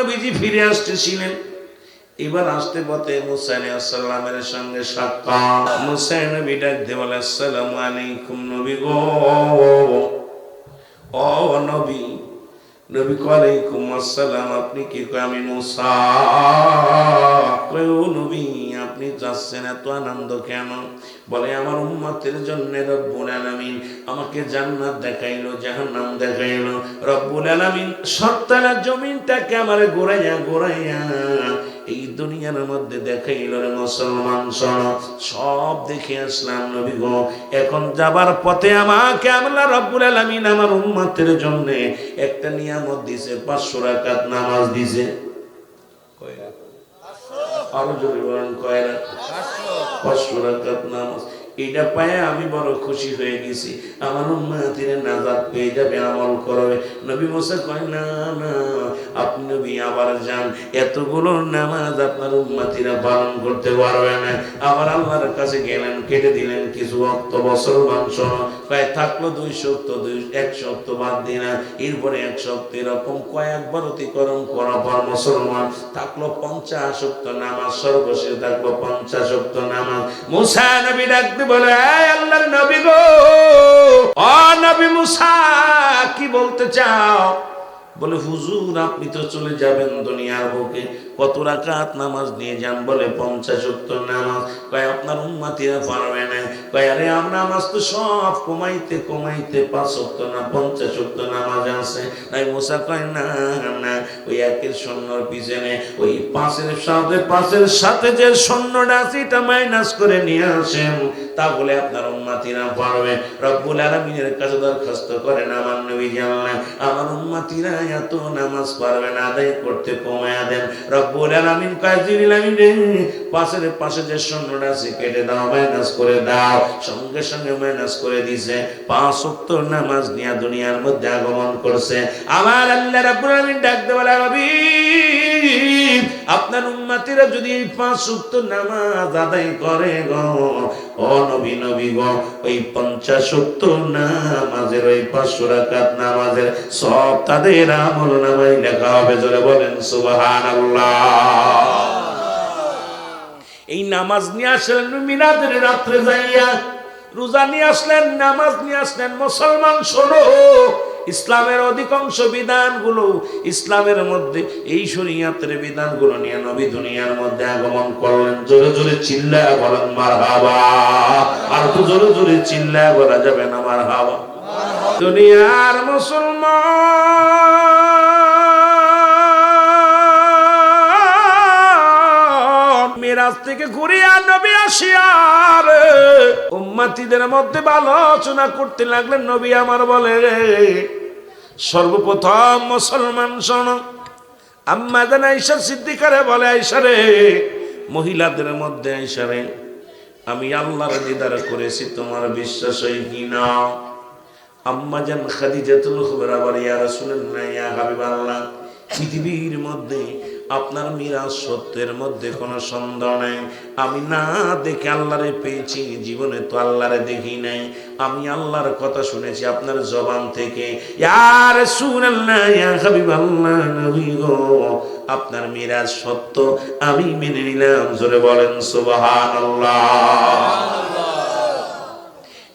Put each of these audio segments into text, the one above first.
নবীজি ফিরে আসতেছিলেন। এবার আসতে পথে মুসা আলাইহিস সালামের সঙ্গে সাক্ষাৎ। মুসা নবী ডাক দিয়ে বলে, আসসালামু আলাইকুম নবী গো। ও নবী। নবী ওয়ালাইকুম আসসালাম। আপনি কি? আমি মুসা। কই ও নবী, আপনি যাচ্ছেন এত আনন্দ কেন? বলে, আমার উম্মতের জন্য রব্বুল আলামিন আমাকে জান্নাত দেখাইলো, জাহান্নাম দেখাইলো। রব্বুল আলামিন সত্তালা জমিনটাকে আমারে ঘুরাইয়া ঘুরাইয়া এই দুনিয়ার মধ্যে দেখাইলো। রে মুসলমান শোনো, সব দেখে আসলাম নবী গো। এখন যাবার পথে আমাকে আল্লাহ রব্বুল আলামিন আমার উম্মতের জন্য একটা নিয়ামত দিছে, 500 রাকাত নামাজ দিছে। কয়রা? আরো জোরে বলেন, কয়রা? 500 রাকাত নামাজ। এটা পায়ে আমি বড় খুশি হয়ে গেছি। আমার উম্মতিরা নাজাত পেয়ে যাবে, আমল করবে। নবী মুসা কয়, না না, আপনি নবী আবার যান, এতগুলো নামাজ আপনার উম্মতিরা পালন করতে পারবে না। আবার আল্লাহর কাছে গেলেন, কেটে দিলেন কিছু ওয়াক্ত। মুসলমান শোনো, প্রায় থাকলো 200 1 সপ্তাহ বাদ দিনা, এরপরে 1 সপ্তাহ, এরকম কয়েকবার অতিক্রম করার পর মুসলমান থাকলো 50 ওয়াক্ত নামাজ। সর্বশেষ থাকলো 50 ওয়াক্ত নামাজ। মুসা নবী ডাকতে বলে, আল্লাহর নবী গো, ও নবী মুসা, কি বলতে চাও? বলে, হুজুর আপনি তো চলে যাবেন দুনিয়ার বুকে, কত রাকাত নামাজ নিয়ে যান? বলে, 50 ওয়াক্ত নামাজ। কয়, আপনার উম্মতিরা পারবে না। কয়, আরে আমরা নামাজ তো সব কমাইতে কমাইতে 5 ওয়াক্ত না 50 ওয়াক্ত নামাজ আছে। তাই মুসা কয়, না না, ওই একের শূন্যর পিছনে ওই 5-এর সাথে যে শূন্যটা আছে এটা মাইনাস করে নিয়ে আসেন, তাহলে আপনার উম্মতিরা পারবে। রব্বুল আলামিনের কাছে দরখাস্ত করেন, আমার নবী জানলেন আমার উম্মতিরা এত নামাজ পারবে না, আদায় করতে কমায়া দেন। রব্বুল আলামিন কয়, জিবরিল আমিন রে, 5-এর পাশে যে শূন্যটা আছে কেটে দাও, মাইনাস করে দাও। সঙ্গে সঙ্গে মাইনাস করে দিছে। 5 ওয়াক্ত নামাজ নিয়ে দুনিয়ার মধ্যে আগমন করছে। আমার আল্লাহ রাব্বুল আলামিন ডাকতে বলে, নবী আপনার উম্মতিরা যদি 5 ওয়াক্ত নামাজ আদায় করে গো, ও নবী নবী গো, ওই 50 ওয়াক্ত নামাজের ওই 500 রাকাত নামাজের সব তাদের আমল নামায় লেখা হবে। জোরে বলেন সুবহানাল্লাহ। এই নামাজ নিয়ে আসলেন মিলাদের রাত্রে যাইয়া, রোজা নিয়ে আসলেন, নামাজ নিয়ে আসলেন। মুসলমান শোনো, ইসলামের অধিকাংশ বিধানগুলো, ইসলামের মধ্যে এই শরীয়তের বিধানগুলো নিয়ে নবী দুনিয়ার মধ্যে আগমন করলেন। জোরে জোরে চিল্লায়া বলেন মারহাবা। আর তো জোরে জোরে চিল্লায়া বলা যাবে না মারহাবা। দুনিয়ার মুসলমান মিরাজ থেকে ঘুরিয়া নবী আসিয়ার উম্মতিদের মধ্যে আলোচনা করতে লাগলেন। নবী আমার বলে, সর্বপ্রথম মুসলমান শোনো, আম্মা জান আয়েশা সিদ্দিকারে বলে, আয়েশা রে, মহিলাদের মধ্যে আয়েশা রে, আমি আল্লাহর দিদার করেছি, তোমার বিশ্বাস হয় কি না? আম্মা জান খাদিজাতুল কুবরা বলে, ইয়া রাসূলুল্লাহ, ইয়া হাবিবাল্লাহ, পৃথিবীর মধ্যে আপনার মিরাজ সত্যের মধ্যে কোনো সন্দেহ নাই। আমি না দেখে আল্লাহরে পেয়েছি, জীবনে তো আল্লাহরে দেখি নাই। আমি আল্লাহর কথা শুনেছি আপনার জবান থেকে। ইয়া রাসূলুল্লাহ, ইয়া হাবিবাল্লাহ, নবী গো, আপনার মিরাজ সত্য, আমি মেনে নিলাম। জোরে বলেন সুবহানাল্লাহ।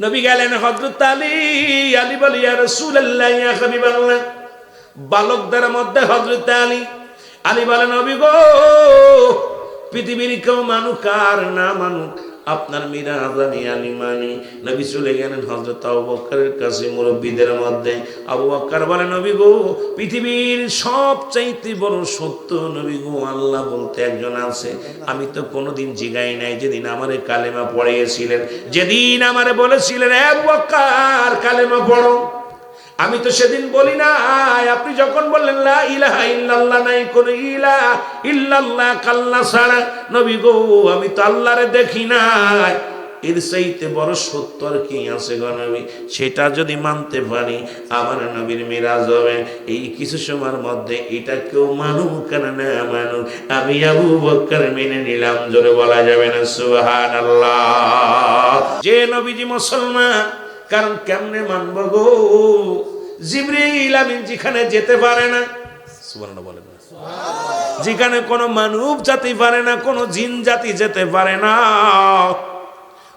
নবী গেলেন হযরত আলী। আলী বলে, ইয়া রাসূলুল্লাহ, ইয়া হাবিবাল্লাহ, বালকদের মধ্যে হযরত আলী। আলী বলে, নবী গো, পৃথিবীর কেউ মানুক আর না মানুক, আপনার মিরাজ আমি আলী মানি। নবী চলে গেলেন হযরত আবু বকরের কাছে, মুরব্বীদের মধ্যে। আবু বকর বলে, নবী গো, পৃথিবীর সবচাইতে বড় সত্য নবী গো, আল্লাহ বলতে একজন আছে। আমি তো কোনোদিন জিগাই নাই, যেদিন আমারে কালেমা পড়িয়েছিলেন, যেদিন আমারে বলেছিলেন আবু বকর কালেমা পড়ো, আমি তো সেদিন বলি না। আপনি যখন বললেন লা ইলাহা ইল্লাল্লাহ, নাই কোনো ইলাহা ইল্লাল্লাহ কাল্লা ছাড়া, নবী গো, আমি তো আল্লাহরে দেখি নাই। এর চাইতে বড় সত্য আর কি আছে গো নবী? সেটা যদি মানতে পারি, আমার নবীর মিরাজ হবে। এই কিছু সময়ের মধ্যে এটা কেউ মানুক আর না মানুক, আমি আবু বকর মেনে নিলাম। জোরে বলা যাবে না সুবহানাল্লাহ। যে নবীজি মুসলমান, কারণ কেমনে মানব গো? জিবরিল আমিন যেখানে যেতে পারে না, সুবহানাল্লাহ বলেন না, যেখানে কোনো মানব জাতি পারে না, কোনো জিন জাতি যেতে পারে না।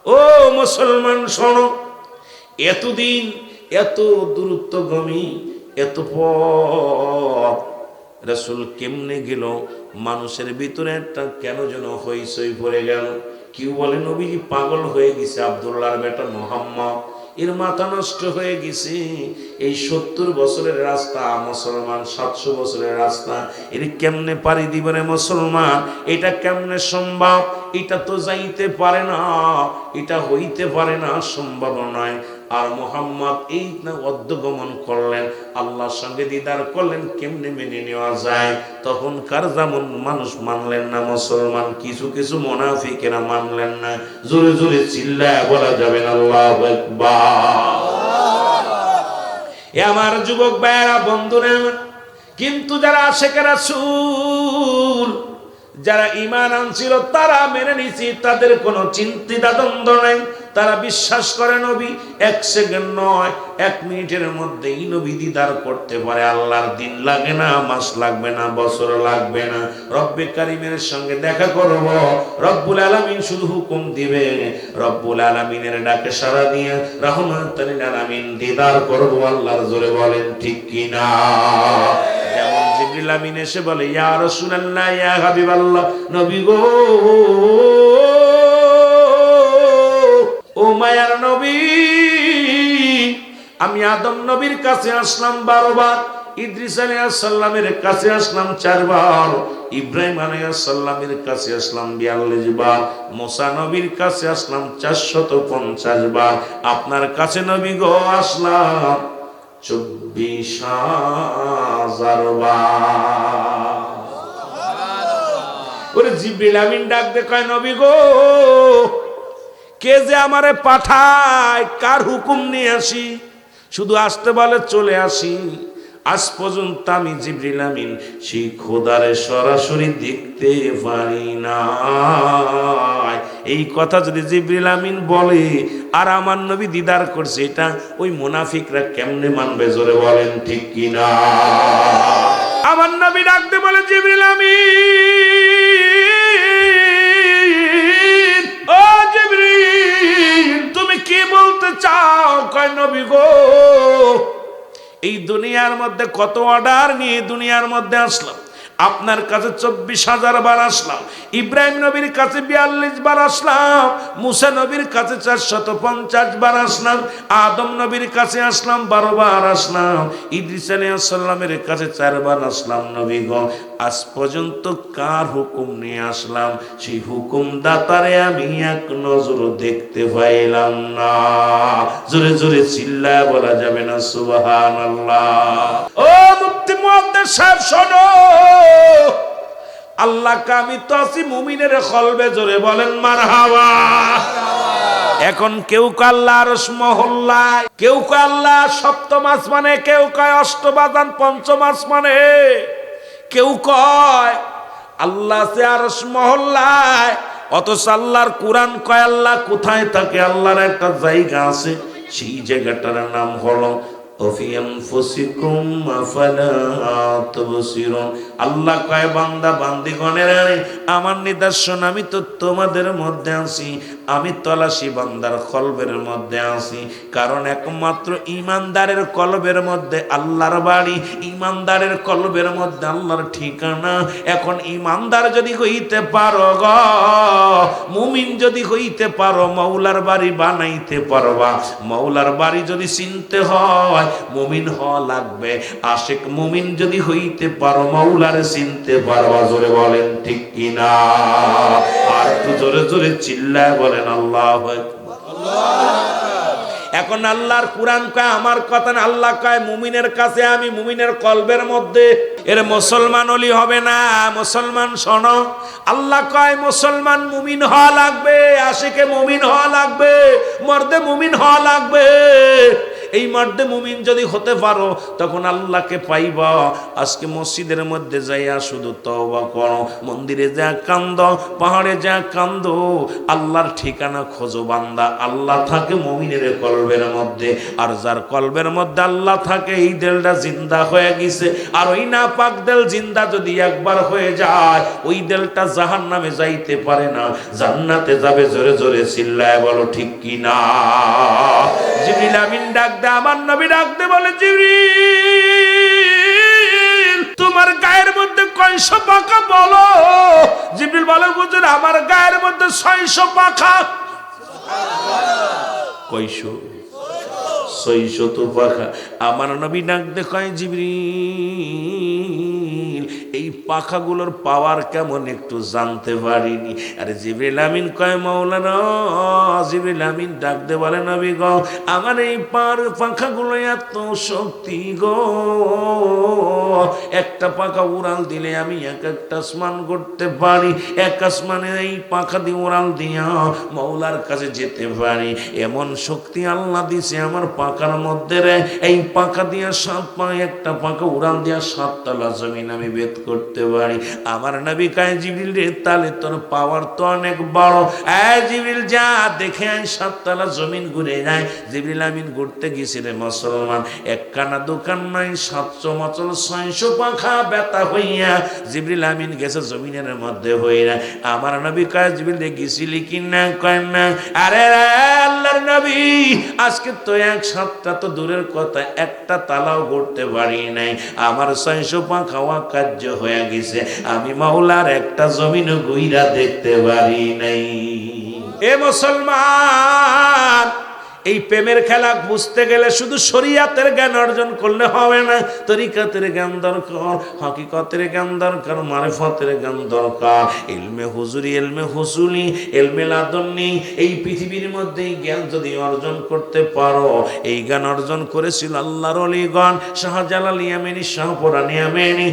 ও মুসলমান শোনো, এতদিন এত দূরত্বগামী এত পথ রাসূল কেমনে গেল? মানুষের ভিতরে একটা কেন যেন হইচই পড়ে গেল। কেউ বলে নবীজি পাগল হয়ে গেছে, আব্দুল্লাহর বেটা মুহাম্মদ এর মাথা নষ্ট হয়ে গেছে। এই 70 বছরের রাস্তা মুসলমান, 700 বছরের রাস্তা এর কেমনে পাড়ি দিবে রে মুসলমান? এটা কেমনে সম্ভব? এটা তো যাইতে পারে না, এটা হইতে পারে না, সম্ভব নয়। আর মুহাম্মদ এই না অদ্যগমন করলেন, আল্লাহর সঙ্গে দিদার করলেন, কেমনে মেনে নেওয়া যায়? তখনকার যেমন মানুষ মানলেন না মুসলমান, কিছু কিছু মুনাফিকেরা মানলেন না। জোরে জোরে চিল্লায় বলা যাবে না আল্লাহু আকবার। এ আমার যুবক ভাইয়েরা, বন্ধুরা, কিন্তু যারা আশিকে রাসূল, যারা ঈমান আনছিল, তারা মেনে নিয়েছে, তাদের কোনো চিন্তা দ্বন্দ্ব নাই। তারা বিশ্বাস করে নবী 1 সেকেন্ড নয় 1 মিনিটের মধ্যেই নবী দিদার করতে পারে। আল্লাহর দিন লাগে না, মাস লাগবে না, বছর লাগবে না, রব্বে কারিমের সঙ্গে দেখা করব। রব্বুল আলামিন শুধু হুকুম দিবে, রব্বুল আলামিনের ডাকে সাড়া দিয়ে রহমাতুল লিল আলামিন দিদার করব। আল্লাহর জোরে বলেন ঠিক কি না? যেমন জিবরিল আমিন এসে বলে, ইয়া রাসূলুল্লাহ, ইয়া হাবিবাল্লাহ, নবী গো, ও মায়ার নবী, আমি আদম নবীর কাছে আসলাম 12 বার, ইদ্রিস আলাইহিস সালামের কাছে আসলাম 4 বার, ইব্রাহিম আলাইহিস সালামের কাছে আসলাম 42 বার, মুসা নবীর কাছে আসলাম 450 বার, আপনার কাছে নবী গো আসলাম 24,000 বার। ওরে জিবরিল আমিন ডাক দে, কয় নবী গো, কে যে আমারে পাঠায়, কার হুকুম নিয়ে আসি? শুধু আসতে বলে চলে আসি। আজ পর্যন্ত আমি জিবরিল আমিন সেই খোদারে সরাসরি দেখতে পারি না। এই কথা যদি জিবরিল আমিন বলে আর আমার নবী দিদার করছে, এটা ওই মুনাফিকরা কেমনে মানবে? জোরে বলেন ঠিক কি না? আমার নবী ডাকতে বলে, জিবরিল আমিন, ও জিবরিল, তুমি কি বলতে চাও? কয় নবী গো, এই দুনিয়ার মধ্যে কত অর্ডার নিয়ে দুনিয়ার মধ্যে আসলাম, আপনার কাছে 24,000 বার আসলাম, ইব্রাহিম নবীর কাছে 42 বার আসলাম, মুসা নবীর কাছে 450 বার আসলাম, আদম নবীর কাছে আসলাম 12 বার আসলাম, ইদ্রিস আলাইহিস সালামের কাছে 4 বার আসলাম। নবী গো, আজ পর্যন্ত কার হুকুম নিয়ে আসলাম? সেই হুকুম দাতারে আমি এক নজর দেখতে পাইলাম না। জোরে জোরে চিল্লায় বলা যাবে না সুবহানাল্লাহ? ও মুফতি মুহাদ্দিস সাহেব শোনো, আল্লাহ আমি তো আছি মুমিনের কলবে, জোরে বলেন মারহাবা। এখন কেউ কয় আল্লাহ আরশ মহল্লায়, কেউ কয় আল্লাহ সপ্তম আসমানে, কেউ কয় অষ্টবাদান পঞ্চম আসমানে, কেউ কয় আল্লাহ আছে আরশ মহল্লায়। অথচ আল্লাহর কোরআন কয় আল্লাহ কোথায় থাকে? আল্লাহর একটা জায়গা আছে, সেই জায়গাটার নাম হলো আল্লাহ কয় বান্দা বান্দিগণের, আমার নিদর্শন আমি তো তোমাদের মধ্যে আছি, আমি তলাশি বান্দার কলবের মধ্যে আছি। কারণ একমাত্র ইমানদারের কলবের মধ্যে আল্লাহর বাড়ি, ইমানদারের কলবের মধ্যে আল্লাহর ঠিকানা। এখন ইমানদার যদি হইতে পারো গো, মুমিন যদি হইতে পারো, মৌলার বাড়ি বানাইতে পারবা। মৌলার বাড়ি যদি চিনতে হয়, মুমিন হওয়া লাগবে। আশিক মুমিন যদি হইতে পারো, মাওলারে চিনতে পারবা। জোরে বলেন ঠিক কিনা? আর একটু জোরে জোরে চিল্লায় বলেন আল্লাহু আকবার। এখন আল্লাহর কোরআন কয় আমার কথা না, আল্লাহ কয় মুমিনের কাছে আমি, মুমিনের কলবের মধ্যে। এর মুসলমান ওলি হবে না। মুসলমান শোনো, আল্লাহ কয় মুসলমান মুমিন হওয়া লাগবে, আশিকে মুমিন হওয়া লাগবে, মর্দে মুমিন হওয়া লাগবে। এই মর্দে মুমিন যদি হতে পারো তখন আল্লাহকে পাইবা। আজকে মসজিদের মধ্যে যাইয়া শুধু তওবা করো, মন্দিরে যা কান্দ, পাহাড়ে যা কান্দ, আল্লাহর ঠিকানা খোঁজো বান্দা। আল্লাহ থাকে মুমিনের কলবের মধ্যে, আর যার কলবের মধ্যে আল্লাহ থাকে এই দিলটা জিন্দা হয়ে গেছে। আর ওই না পাক দিল জিন্দা যদি একবার হয়ে যায়, ওই দিলটা জাহান্নামে যাইতে পারে না, জান্নাতে যাবে। জোরে জোরে চিল্লায় বলো ঠিক কি না? জিবরিল আমিন ডাক দে, আমার নবী ডাক দে, বলে জিবরিল তোমার গায়ের মধ্যে কয়শো পাখা বলো। জিবরিল বলে হুজুর আমার গায়ের মধ্যে 600 পাখা। কয়শো? 600 পাখা। আমার নবী ডাক দে কয় জিবরিল এই পাখাগুলোর পাওয়ার কেমন একটু জানতে পারিনি। আরে জিবরিল আমিন কয় মাওলানা, জিবরিল আমিন ডাক দে বলে নবী গো আমার এই পাখাগুলো এত শক্তি গো, একটা পাখা উড়াল দিলে আমি একটা আসমান করতে পারি, এক আসমানে এই পাখা দিয়ে উড়াল দিয়া মাওলার কাছে যেতে পারি। এমন শক্তি আল্লাহ দিছে আমার পাখার মধ্যে রে। এই পাখা দিয়া 7 পা, একটা পাখা উড়াল দিয়া 7 তলা জমিন আমি বেদ করতে পারি। আমার নবী কয় জিবরিল রে তাহলে তোর পাওয়ার তো অনেক বড়। জিবরিল যা দেখে আয় 7 তলা জমিন ঘুরে যায়। জিবরিল আমিন ঘুরতে গেছে রে মুসলমান, একখানা দোকান নাই, 700 মচল 600 পাখা ব্যথা হইয়া জিবরিল আমিন গেছে জমিনের মধ্যে হইয়া। আমার নবী কয় জিবরিল রে গেছিলি কি না? কয় না। আরে আল্লাহর নবী আজকে তো 1 সপ্তাহ তো দূরের কথা, একটা তালাও করতে পারি নাই, আমার 600 পাখা কার্য হয়ে গেছে, আমি মাওলার একটা জমিনও ঘুইরা দেখতে পারি নাই। এ মুসলমান, এই প্রেমের খেলা বুঝতে গেলে শুধু শরিয়াতের জ্ঞান অর্জন করলে হবে না, তরিকাতের জ্ঞান দরকার, হাকিকতের জ্ঞান দরকার, মারিফতের জ্ঞান দরকার, ইলমে হুজুরি, ইলমে হুসুলি, ইলমে লাদুন্নি। এই পৃথিবীর মধ্যে এই জ্ঞান যদি অর্জন করতে পারো, এই জ্ঞান অর্জন করেছিল আল্লাহর ওলিগণ, শাহজালাল ইয়ামানি, শাহপুরান ইয়ামানি।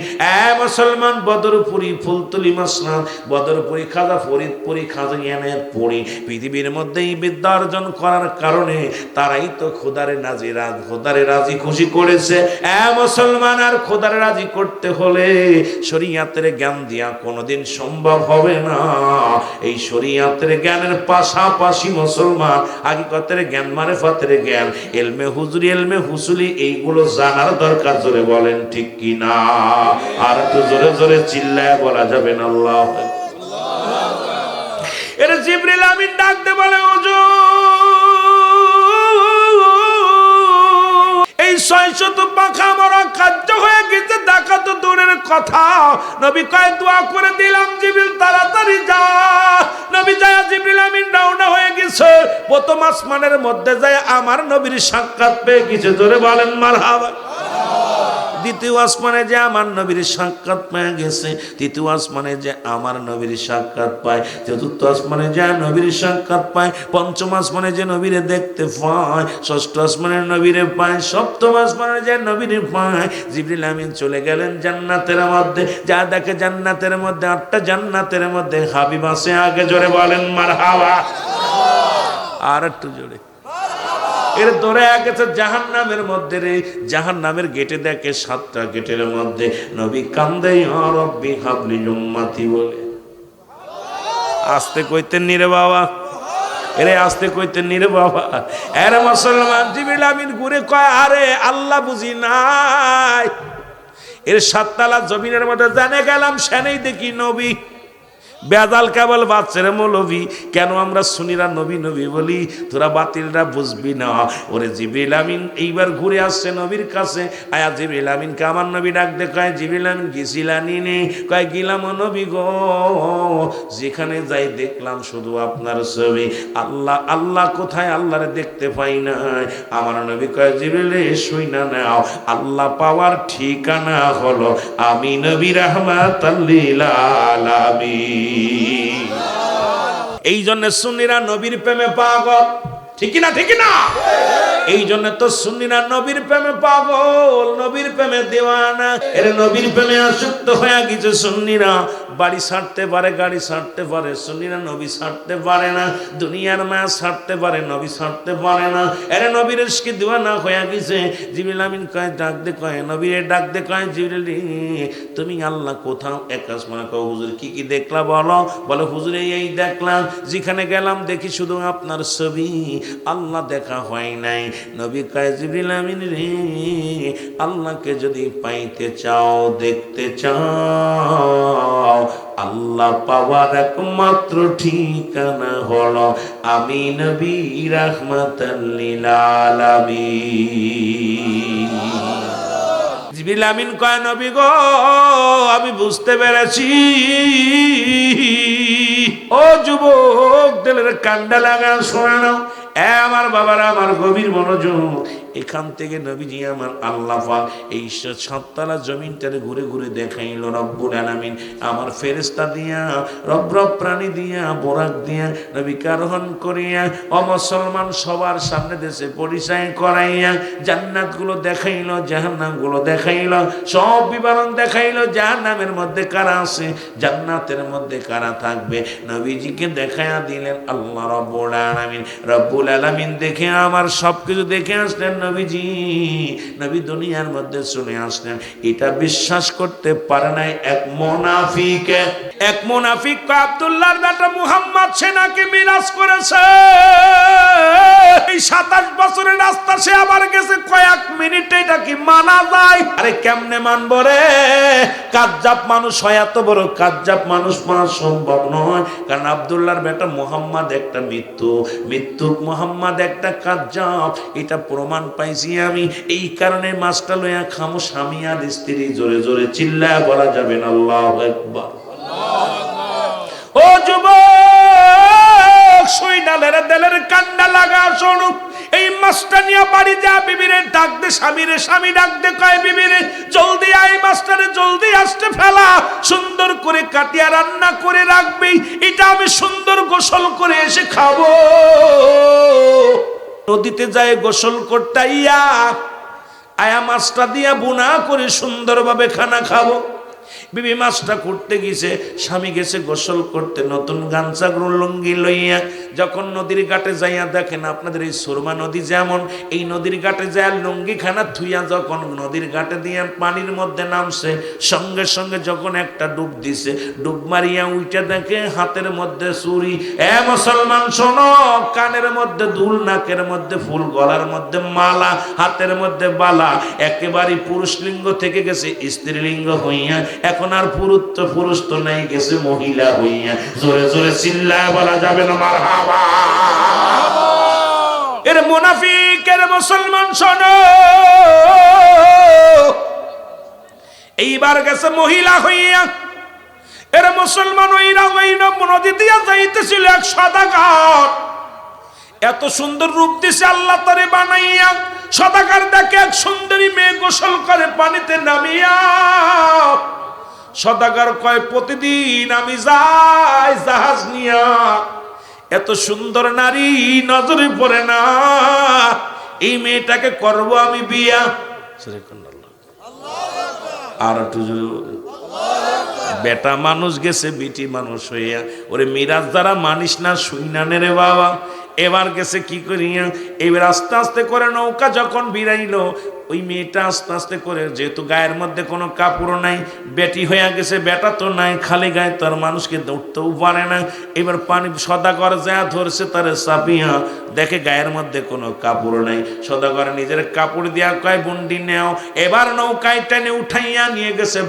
মুসলমান, বদরপুরি, ফুলতলি মাসনাদ, বদরপুরি, খাজা ফরিদপুরি, খাজা ইয়ানায়তপুরি, পৃথিবীর মধ্যে এই বিদ্যা অর্জন করার কারণে তারাই তো খোদারে খোদারে রাজি খুশি করেছে। মুসলমান, আর খোদারে রাজি করতে হলে শরিয়াতের জ্ঞান দিয়া কোনোদিন সম্ভব হবে না। এই শরিয়াতের জ্ঞানের পাশাপাশি মুসলমান হাকিকতের জ্ঞান, মারিফতের জ্ঞান, ইলমে হুজুরি, ইলমে হুসুলি, এইগুলো জানার দরকার। জোরে বলেন ঠিক কি না? আর একটু জোরে জোরে চিল্লায় বলা যাবে না আল্লাহ। এর জিবরিল আমিন ডাক দে বলে হুজুর এই 600 পাখা আমার কার্য হয়ে গেছে, দেখা তো দূরের কথা। নবী কয় দোয়া করে দিলাম জিবরিল তাড়াতাড়ি যা। নবী যায়, জিবরিল আমিন রওনা হয়ে গেছে, প্রথম আসমানের মধ্যে যায় আমার নবীর সাক্ষাৎ পেয়ে গেছে। জোরে বলেন মারহাবা। দ্বিতীয় আসমানে যে আমার নবীর সাক্ষাৎ পেয়ে গেছে, তৃতীয় আসমানে যে আমার নবীর সাক্ষাৎ পায়, চতুর্থ আসমানে যে নবীর সাক্ষাৎ পায়, পঞ্চম আসমানে যে নবীরে দেখতে পায়, ষষ্ঠ আসমানের নবীরে পায়, সপ্তম আসমানে যে নবীরে পায়। জিবরিল আমিন চলে গেলেন জান্নাতের মধ্যে, যা দেখে জান্নাতের মধ্যে 8টা জান্নাতের মধ্যে হাবিব আছে। আগে জোরে বলেন মারহাবা। আর একটু জোরে। এর ধরে গেছে জাহান্নামের মধ্যে রে, জাহান্নামের গেটে দেখে 7টা গেটের মধ্যে নবী কান্দে, ইয়া রব্বি হাবলি উম্মতি বলে। আস্তে কইতেন নি রে বাবা, এরে আস্তে কইতেন নি রে বাবা। এর মুসলমান, জিবরিল আমিন ঘুরে কয় আরে আল্লাহ বুঝি নাই। এর 7 তলা জমিনের মধ্যে জানে গেলাম, সেনেই দেখি নবী। বেজাল কেবল বাচ্চারা মৌলবি, কেন আমরা সুনিরা নবী নবী বলি, তোরা বাতিলরা বুঝবি না। ওরে জিবরিল আমিন এইবার ঘুরে আসছে নবীর কাছে। আয়া জিবরিল আমিনকে আমার নবী ডাক দে, কয় জিবরিল আমিন গেছিলানি নে? কয় গেলাম নবী গো, যেখানে যাই দেখলাম শুধু আপনার ছবি। আল্লাহ আল্লাহ কোথায়? আল্লাহরে দেখতে পাই না। আমার নবী কয় জিবরিল শুই না নাও, আল্লাহ পাওয়ার ঠিকানা হলো আমি নবী রাহমাতাল লিল আলামিন। এই জন্য সুন্নিরা নবীর প্রেমে পাগল, ঠিক না? ঠিক না? এই জন্য তো সুন্নিরা নবীর প্রেমে পাগল, নবীর প্রেমে দেওয়ানা। এর নবীর প্রেমে আসক্ত হয়ে গেছে সুন্নিরা। বাড়ি ছাড়তে পারে, গাড়ি ছাড়তে পারে, সুন্নিরা নবী ছাড়তে পারে না। দুনিয়ার মায়া ছাড়তে পারে, নবী ছাড়তে পারে না। এর নবীর ইশকে দিওয়ানা হয়ে গেছে। জিবরিল আমিন কয়, ডাক দে, কয় নবীরে ডাক দে, কয় জিবরিল তুমি আল্লাহ কোথাও? একাশ মানে কয় হুজুর কি কি দেখলা বলো? বলে হুজুর এই দেখলাম, যেখানে গেলাম দেখি শুধু আপনার ছবি, আল্লাহ দেখা হয় নাই। নবী কয় জিবরিল আমিন রে, আল্লাহকে যদি পাইতে চাও, দেখতে চাও, আল্লাহ পাওয়ার একমাত্র ঠিকানা হলো আমি নবী রাহমাতাল লিল আলামিন। জিবরিল আমিন কয় নবী গো, আমি বুঝতে পেরেছি। ও যুবক, দিলের কান্ডা লাগা শোনা নাও। আমার বাবারা, আমার গভীর মনোযোগ। এখান থেকে নবীজি আমার আল্লাহ পাক এই ৭ তলা জমিনটারে ঘুরে ঘুরে দেখাইল রব্বুল আলামিন আমার ফেরেশতা দিয়া, রব প্রাণী দিয়া, বোরাক দিয়া নবীকে আরোহণ করিয়া অমুসলমান সবার সামনে দেশে পরিচয় করাইয়া জান্নাতগুলো দেখাইল, জাহান্নামগুলো দেখাইল, সব বিবরণ দেখাইল। জাহান্নামের মধ্যে কারা আছে, জান্নাতের মধ্যে কারা থাকবে, নবীজিকে দেখাইয়া দিলেন আল্লাহ রব্বুল আলামিন। রব্বুল আলামিন দেখে আমার সবকিছু দেখে আসলেন। নবীজি, নবী দুনিয়ার মধ্যে চলে আসলেন। এটা বিশ্বাস করতে পারে নাই এক মুনাফিক। আব্দুল্লাহর বেটা মুহাম্মদ সে নাকি মিরাজ করেছে। এই ২৭ বছরের রাস্তা সে আবার গেছে কয়েক মিনিটে। এটা কি মানা যায়? আরে কেমনে মানব রে? কাজ্জাব মানুষ হয়, এত বড় কাজ্জাব মানুষ মানা সম্ভব নয়। কারণ আব্দুল্লাহর বেটা মুহাম্মদ একটা মৃত্যুক মুহাম্মদ একটা কাজ্জাব, এটা প্রমাণ পাইছি আমি। এই কারণে মাছটা লইয়া খামো স্বামী আর স্ত্রী জোরে জোরে চিল্লায় বলা যাবে না আল্লাহু আকবার। ও যুবক, সুই ডালের দেলের কান্ডা লাগা শোনো। এই মাছটা নিয়ে বাড়ি যা, বিবিরে ডাক দে, স্বামীরে, স্বামী ডাক দে, কয় বিবিরে জলদি আয়, মাছটারে জলদি আসতে ফেলা, সুন্দর করে কাটিয়া রান্না করে রাখবি, এটা আমি সুন্দর গোসল করে এসে খাবো। নদীতে যায় গোসল করতে আয়া মাছটা দিয়া বুনা করে সুন্দরভাবে খানা খাবো। বিবি মাছটা করতে গেছে, স্বামী গেছে গোসল করতে নতুন গামছা লুঙ্গি লইয়া। যখন নদীর ঘাটে যাইয়া দেখেন, আপনাদের এই সুরমা নদী যেমন, এই নদীর ঘাটে যায় লুঙ্গি খানা থুইয়া যখন নদীর ঘাটে দিয়ে পানির মধ্যে নামছে, সঙ্গে সঙ্গে যখন একটা ডুব দিছে, ডুব মারিয়া উইটা দেখে হাতের মধ্যে চুরি। এ মুসলমান শোনো, কানের মধ্যে দুল, নাকের মধ্যে ফুল, গলার মধ্যে মালা, হাতের মধ্যে বালা, একেবারে পুরুষ লিঙ্গ থেকে গেছে স্ত্রীলিঙ্গ হইয়া। এখন আর পুরুষ তো নাই, গেছে মহিলা হইয়া। জোরে জোরে চিল্লায় বলা যাবে না মারহাবা। এর মুনাফিক, এর মুসলমান শোনো, এইবার গেছে মহিলা হইয়া। এর মুসলমান ওইরা নদী দিয়া যাইতেছিল এক সদাগর। এত সুন্দর রূপ দিছে আল্লাহ তারে বানাইয়া। সদাগর দেখে এক সুন্দরী মেয়ে গোসল করে পানিতে নামিয়া। সদাগর কয় প্রতিদিন আমি যাই জাহাজ নিয়া, এত সুন্দর নারী নজরে পড়ে না, এই মেয়েটাকে করব আমি বিয়া। আর একটু বেটা মানুষ গেছে বিটি মানুষ হইয়া। ওরে মিরাজ দ্বারা মানিস না, শুইনানে রে বাবা। এবার গেছে কি করিয়া, এবার আস্তে আস্তে করে নৌকা যখন বিরাইলো, ওই মেয়েটা আস্তে আস্তে করে, যেহেতু গায়ের মধ্যে কোনো কাপড় নাই, বেটি হইয়া গেছে, বেটা তো নাই, খালি গায়ে, তার মানুষকে উঠতেও পারে না। এবার পানি সদাগর যা ধরছে তারে চাপিয়া, দেখে গায়ের মধ্যে কোনো কাপড় নাই। সদাগর নিজের কাপড় দিয়া কয় বন্ডি নেও। এবার নৌকায় টেনে উঠাইয়া নিয়ে গেছে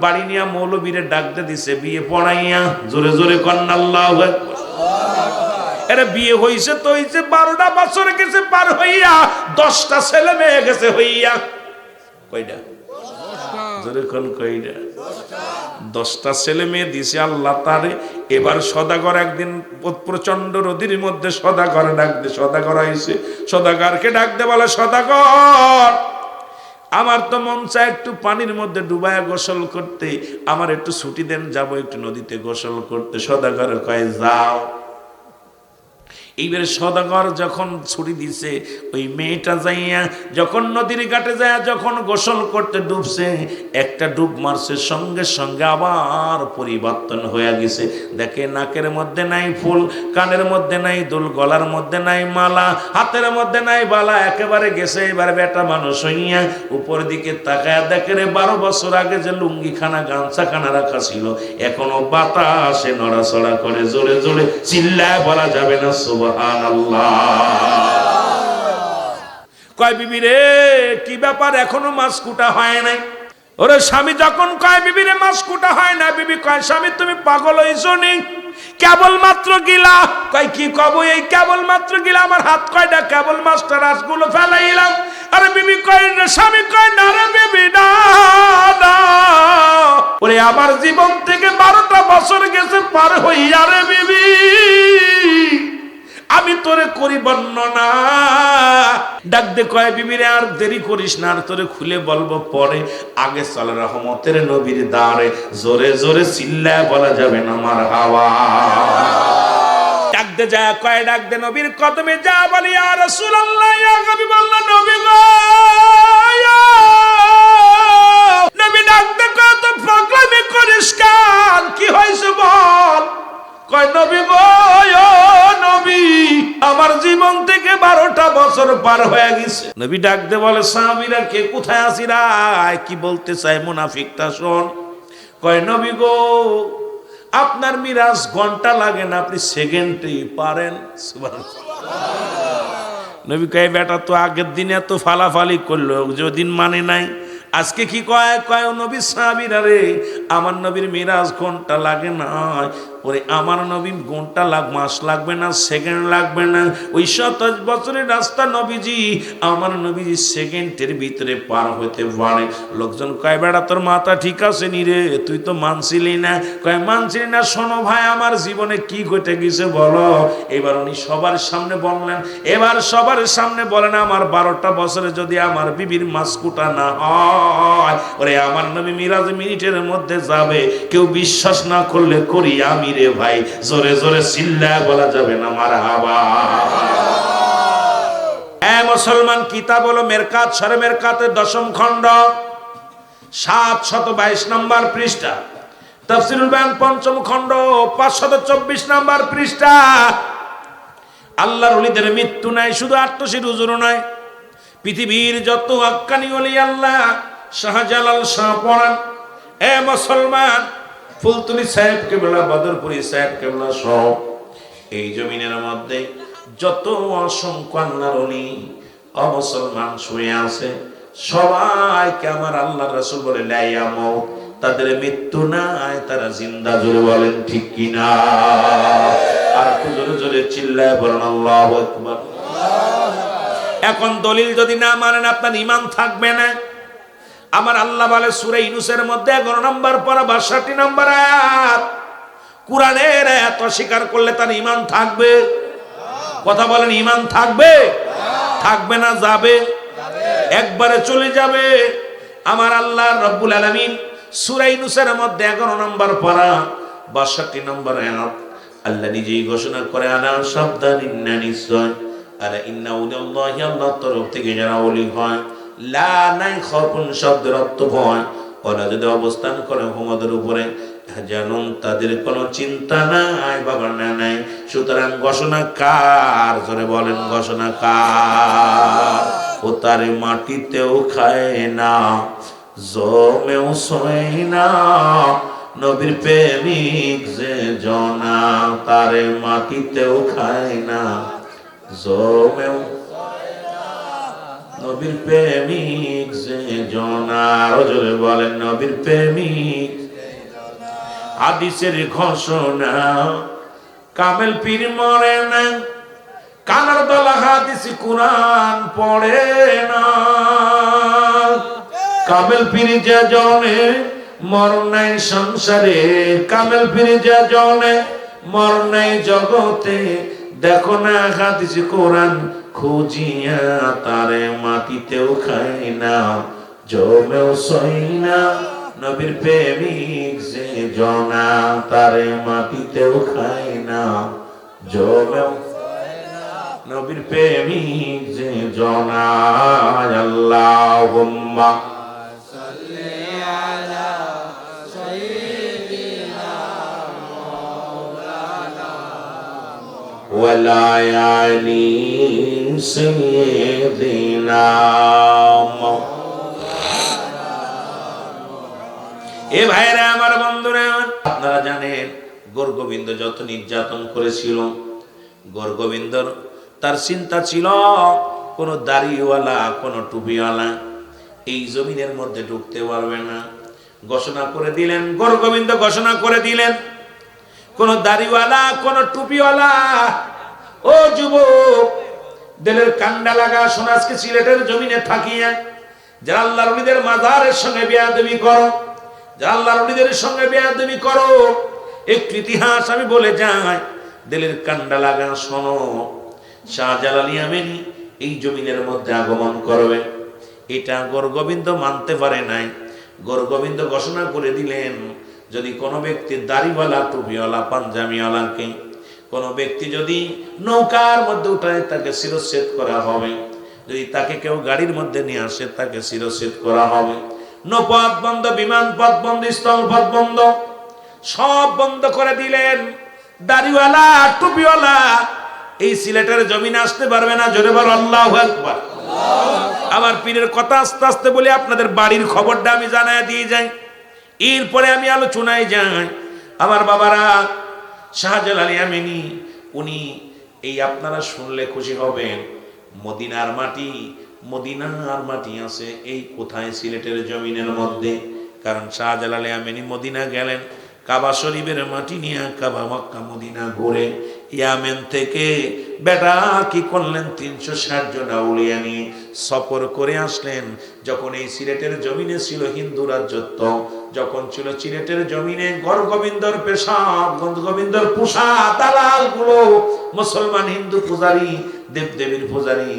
বাড়ি নিয়ে মৌলবীরে ডাকতে দিছে বিয়ে পড়াইয়া। জোরে জোরে কন্যা আল্লাহু আকবার। এর বিয়ে হইছে তো হইছে, 12টা বছর গেছে পার হইয়া, 10টা ছেলে মেয়ে গেছে হইয়া। কয়টা? জোরে কোন কয়টা? 10টা ছেলে মেয়ে দিছে আল্লাহ তারে। এবার সদাগর একদিন প্রচন্ড রোদের মধ্যে সদাগর ডাক দে, সদাগর আইছে। সদাগরকে ডাক দে, বলে সদাগর আমার তো মন চায় একটু পানির মধ্যে ডুবায়া গোসল করতে, আমার একটু ছুটি দেন, যাবো একটু নদীতে গোসল করতে। সদাগর কয় যাও। এইবারে সদাগর যখন ছুটি দিছে, ওই মেয়েটা যাইয়া যখন নদীর ঘাটে যায়, যখন গোসল করতে ডুবছে, একটা ডুব মারছে, সঙ্গে সঙ্গে আবার পরিবর্তন হয়ে গেছে। দেখে নাকের মধ্যে নাই ফুল, কানের মধ্যে নাই দুল, গলার মধ্যে নাই মালা, হাতের মধ্যে নাই বালা, একেবারে গেছে এবার বেটা মানুষ হইয়া। উপর দিকে তাকায় দেখে রে 12 বছর আগে যে লুঙ্গি খানা গামছা খানা রাখা ছিল, এখনো বাতাসে নড়াচড়া করে। জোরে জোরে চিল্লায় বলা যাবে না সুবহানাল্লাহ। কয় বিবি রে কি ব্যাপার, এখনো মাছ কুটা হয় নাই? ওরে স্বামী যখন কয় বিবি রে মাছ কুটা হয় না, বিবি কয় স্বামী তুমি পাগল হইছো নি, কেবল মাত্র গিলা। কয় কি কব, এই কেবল মাত্র গিলা, আমার হাত কয়টা কেবল মাছটা রাসগুলো ফেলাইলাম। আরে বিবি কয় না, স্বামী কয় না রে বিবি না, ওরে আমার জীবন থেকে 12টা বছর গেছে পার হইয়া রে বিবি, আমি তোরে করি বর্ণনা। ডাক দে কয় বিবিরে আর দেরি করিস না, আর তোরে খুলে বলবো পরে, আগে চল রহমতের নবীর দ্বারে। জোরে জোরে চিল্লায় বলা যাবে না মারহাবা। ডাক দে যা কয়, ডাক দে নবীর কদমে যা বলি ইয়া রাসূলুল্লাহ, ইয়া হাবিবাল্লাহ, নবী গো। নবী ডাক দে কয় তো পাগলামি করিস কেন, কি হইছে বল? কয় নবী গো, নবী আমার জীবন থেকে 12টা বছর পার হয়ে গেছে। নবী ডাক দে বলে সাহাবীরা কে কোথায় আছিরা, কি বলতে চায় মুনাফিকটা শোন। কয় নবী গো আপনার মিরাজ ঘন্টা লাগে না, আপনি সেকেন্ডেই পারেন। নবী কয় বেটা তো আগের দিনে এত ফালাফালি করলো, যেদিন মানে নাই, আজকে কি কয়? কয় নবী সাহাবীরা রে আমার নবীর মিরাজ ঘন্টা লাগে না, ওরে আমার নবী ঘন্টা মাস লাগবে না, সেকেন্ড লাগবে না, ওই 27 বছরের রাস্তা নবীজি আমার নবীজি সেকেন্ডের ভিতরে পার হইতে পারে। লোকজন কয় বেড়া তোর মাথা ঠিক আছে নি রে, তুই তো মানছিলি না। কয় মানছিলি না, শোনো ভাই আমার জীবনে কি ঘটে গেছে বলো। এবার উনি সবার সামনে বললেন, এবার সবার সামনে বলেন আমার 12টা বছরে যদি আমার বিবির মাসকুটা না হয়, ওরে আমার নবী মিরাজ মিনিটের মধ্যে যাবে। কেউ বিশ্বাস না করলে করি আমি রে ভাই। জোরে জোরে চিল্লায় বলা যাবে না মারহাবা। মুসলমান কিতাব হলো মেরকাত, সরে মেরকাতের 10ম খণ্ড 722 নম্বর পৃষ্ঠা, তাফসীরুল বায়ান 5ম খণ্ড 524 নম্বর পৃষ্ঠা। আল্লাহর ওলিদের মৃত্যু নাই, শুধু আত্মশির হুজুর নয়, পৃথিবীর যত হাক্কানি ওলি আল্লাহ, শাহজালাল শাহ পরাণ, এ মুসলমান ফুলতুলি সাহেব কেবলা, বদরপুরি সাহেব কেবলা সহ এই জমিনের মধ্যে যত অসংখ্য আল্লাহর ওলি অমুসলমান শুয়ে আছে, সবাইকে আমার আল্লাহর রাসূল বলে লা ইয়ামুত, তাদের মৃত্যু নাই, তারা জিন্দা। জোরে বলেন ঠিক কিনা? আর জোরে জোরে চিল্লায় বলেন আল্লাহু আকবার। এখন দলিল যদি না মানেন আপনার ঈমান থাকবে না। আমার আল্লাহ বলে সূরা ইউনূসের মধ্যে 11 নম্বর পারা 62 নম্বর আয়াত, কুরআনের আয়াত অস্বীকার করলে তার ঈমান থাকবে? কথা বলেন, ঈমান থাকবে? থাকবে না যাবে? একবারে চলে যাবে। আমার আল্লাহ রব্বুল আলামিন সূরা ইউনূসের মধ্যে 11 নম্বর পারা 62 নম্বর আয়াত আল্লাহ নিজেই ঘোষণা করে, আলা সাবধান নিশ্চয়, আলা ইন্না আউলিয়াল্লাহি, আল্লাহর তরফ থেকে যারা ওলি হয়, লা নাই খাউফুন শব্দের অর্থ ভয়, ওরা যদি অবস্থান করে হুমদের উপরে, জানুন তাদের কোনো চিন্তা নাই, বাবা না নাই। সুতরাং ঘোষণা কার? জোরে বলেন ঘোষণা কার? ও তারে মাটিতেও খায় না, জমেও শোয় না, নবীর প্রেমিক যে জনা, তারে মাটিতেও খায় না, জমেও, নবীর প্রেমিক যে জনা। জোরে বলেন নবীর প্রেমিক। হাদিসের ঘোষণা, কামেল পীর মরে না, কানার দলা হাদিস কুরআন পড়ে না। কামেল পীর যে জনে মরণ নাই সংসারে, কামেল পীর যে জনে মরণ নাই জগতে, দেখো না হাদিস কোরআন খুঁজিয়া, তারে মাটিতেও খায় না, জমেও সই না, নবীর প্রেমিক যে জনা, তারে মাটিতেও খায় না, জমেও। নবীর প্রেমিক যে জনায় আল্লাহুম্মা সাল্লি আলা সাইয়্যিদিনা মাওলানা ওয়ালা আলি সাইয়্যিদিনা এ ভাইরা আমার বন্ধুরা, আপনারা জানেন গৌর গোবিন্দ যত নির্যাতন করেছিল, গৌর গোবিন্দর তার চিন্তা ছিল কোন দাড়িওয়ালা কোন টুপিওয়ালা এই জমিনের মধ্যে ঢুকতে পারবে না। ঘোষণা করে দিলেন, গৌর গোবিন্দ ঘোষণা করে দিলেন, কোন দাড়িওয়ালা কোন টুপিওয়ালা, ও যুবক দিলের কান্ডা লাগা শোনা, আজকে সিলেটের জমিনে থাকিয়া যারা আল্লাহর ওলিদের মাজারের সঙ্গে বেয়াদবি করো, যারা আল্লাহর ওলিদের সঙ্গে বেয়াদবি করো, একটি ইতিহাস আমি বলে যাই, দিলের কান্ডা লাগা শোনো, শাহজালাল ইয়ামানি এই জমিনের মধ্যে আগমন করবে। এটা গৌর গোবিন্দ মানতে পারে নাই। গৌর গোবিন্দ ঘোষণা করে দিলেন, যদি কোনো ব্যক্তি দাড়িওয়ালা টুপিওয়ালা পাঞ্জাবিওয়ালাকে কোনো ব্যক্তি যদি নৌকার মধ্যে উঠায় তাকে শিরচ্ছেদ করা হবে, যদি তাকে কেউ গাড়ির মধ্যে নিয়ে আসে তাকে শিরচ্ছেদ করা হবে। নৌপথ বন্ধ, বিমান পথ বন্ধ, স্থল পথ বন্ধ, সব বন্ধ করে দিলেন। দাড়িওয়ালা টুপিওয়ালা এই সিলেটের জমিনে আসতে পারবে না। জোরে বলো আল্লাহু আকবার। আমার পীরের কথা আস্তে আস্তে বলি, আপনাদের বাড়ির খবরটা আমি জানায় দিয়ে যাই, এরপরে আমি আলোচনায় যাই। আমার বাবারা, শাহজালাল ইয়ামানি উনি এই আপনারা শুনলে খুশি হবেন, মদিনার মাটি, মদিনার মাটি আছে এই কোথায়, সিলেটের জমিনের মধ্যে। কারণ শাহজালাল ইয়ামানি মদিনা গেলেন, কাবা শরীফের মাটি নিয়ে কাবা মক্কা মদিনা ঘুরে ইয়ামেন থেকে বেটা কি করলেন, 360 জন আউলিয়া নিয়ে সফর করে আসলেন। যখন এই সিলেটের জমিনে ছিল হিন্দু রাজত্ব, যখন ছিল সিলেটের জমিনে গৌর গোবিন্দর পেশাব, গোবিন্দর পোষা দালাল গুলো মুসলমান হিন্দু পূজারী, দেবদেবীর পূজারী,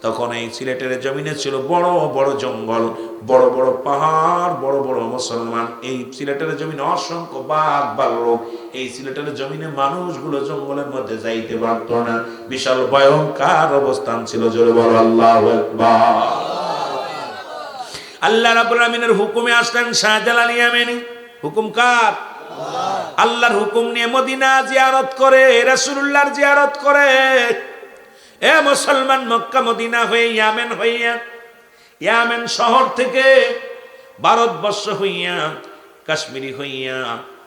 তখন এই সিলেটের জমিনে ছিল বড় বড় জঙ্গল, বড় বড় পাহাড়, বড় বড় মুসলমান। এই সিলেটের জমিনে অসংখ্য বাঘ ভাল্লুক, এই সিলেটের জমিনে মানুষগুলো জঙ্গলের মধ্যে যাইতে পারত না, বিশাল ভয়ঙ্কর অবস্থান ছিল। জোরে বলো আল্লাহু আকবার। আল্লাহ রাব্বুল আমিনের হুকুমে আসলেন শাহজালাল ইয়ামানি। হুকুম কার? আল্লাহর হুকুম নিয়ে মদিনা জিয়ারত করে, রাসূলুল্লাহর জিয়ারত করে। এ মুসলমান, মক্কা মদিনা হয়ে ইয়ামেন হইয়া, ইয়ামেন শহর থেকে ভারতবর্ষ হইয়া, কাশ্মীরি হইয়া,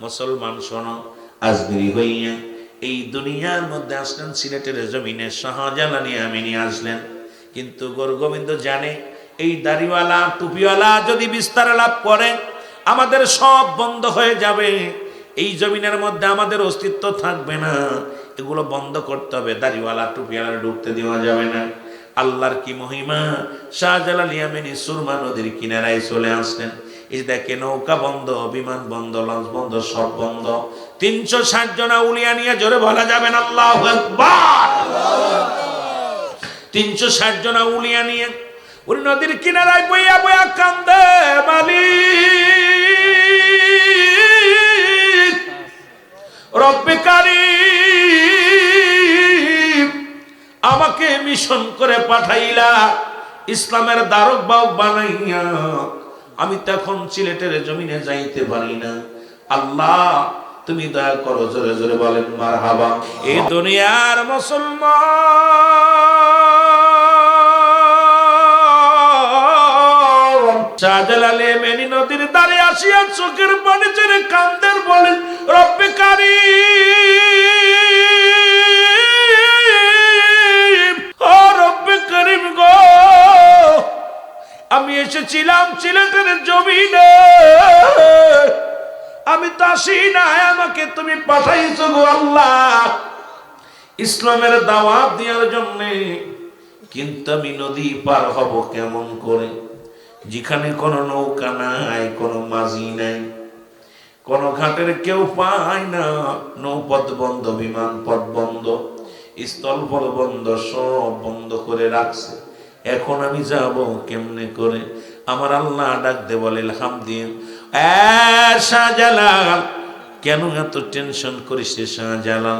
মুসলমান শোনো, আজমিরি হইয়া এই দুনিয়ার মধ্যে আসলেন সিলেটের জমিনে। শাহজালাল ইয়ামানি আসলেন, কিন্তু গৌর গোবিন্দ জানে এই দাড়িওয়ালা টুপিওয়ালা যদি বিস্তার লাভ করে আমাদের সব বন্ধ হয়ে যাবে, এই জমিনের মধ্যে আমাদের অস্তিত্ব থাকবে না। এগুলো বন্ধ করতে হবে, দাড়িওয়ালা টুপিওয়ালা ঢুকতে দেওয়া যাবে না। আল্লাহর কি মহিমা, শাহজালাল ইয়ামানি সুরমা নদীর কিনারায় চলে আসলেন। এই দেখে নৌকা বন্ধ, বিমান বন্ধ, লঞ্চ বন্ধ, সব বন্ধ। 360 জন আউলিয়া নিয়ে, জোরে বলা যাবে না আল্লাহু আকবার। 360 জন আউলিয়া নিয়ে ওই নদীর কিনারায় বইয়া বইয়া কান্দে, মালিক রব্বে কারীম, আমাকে মিশন করে পাঠাইলা, ইসলামের দারক বাহক বানাইয়া, আমি তখন সিলেটের জমিনে যাইতে পারি না। আল্লাহ তুমি দয়া করো। জোরে জোরে বলেন মারহাবা। এই দুনিয়ার মুসলমান শাহজালাল ইয়ামানি নদীর ধারে আসিয়া চোখের পানি ছেড়ে কান্দের, বলেন রব্বে কারীম, ও রব্বে কারীম গো, আমি এসেছিলাম সিলেটের জমিনে, আমি তো আসি না, আমাকে তুমি পাঠাইছো গো আল্লাহ ইসলামের দাওয়াত দেওয়ার জন্য। কিন্তু আমি নদী পার হব কেমন করে, যেখানে কোনো নৌকা নাই, কোনো মাঝি নাই, কোনো ঘাটের কেউ পায় না, নৌপথ বন্ধ, বিমান পথ বন্ধ, স্থল পথ বন্ধ, সব বন্ধ করে রাখছে। এখন আমি যাব কেমনে করে? আমার আল্লাহ ডাক দে বলে হামদিন, শাহজালাল কেন এত টেনশন করিস শাহজালাল?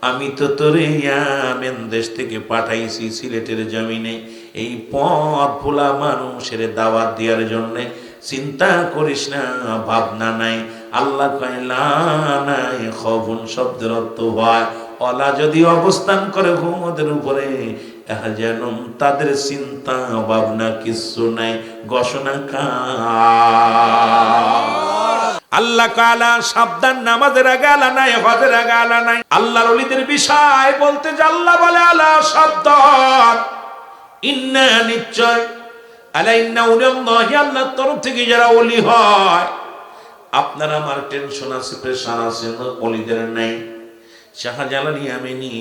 আমি তো তোরে ইয়ামেন দেশ থেকে পাঠাইছি সিলেটের জমিনে এই পথ ভোলা মানুষের দাওয়াত দেওয়ার জন্যে। চিন্তা করিস না, ভাবনা নাই। আল্লাহ কয় লা নাই খবুন শব্দের অর্থ হয় অলা যদি অবস্থান করে ঘুমদের উপরে এহজানুম তাদের চিন্তা ভাবনা কিছু নাই, ঘোষণা কা আল্লাহ কালা সাবধান, নামাজের আগে আলা নাই, হজের আগে আলা নাই। আল্লাহর ওলিদের বিষয় বলতে যে আল্লাহ বলে আলা সাবধান, ইন্না নিশ্চয়, আলা ইন্না উলিয়াল্লাহি আল্লাহর তরফ থেকে যারা ওলি হয়। আপনার আমার টেনশন আছে, প্রেশার আছে, ওলিদের নাই। শাহজালাল ইয়ামানি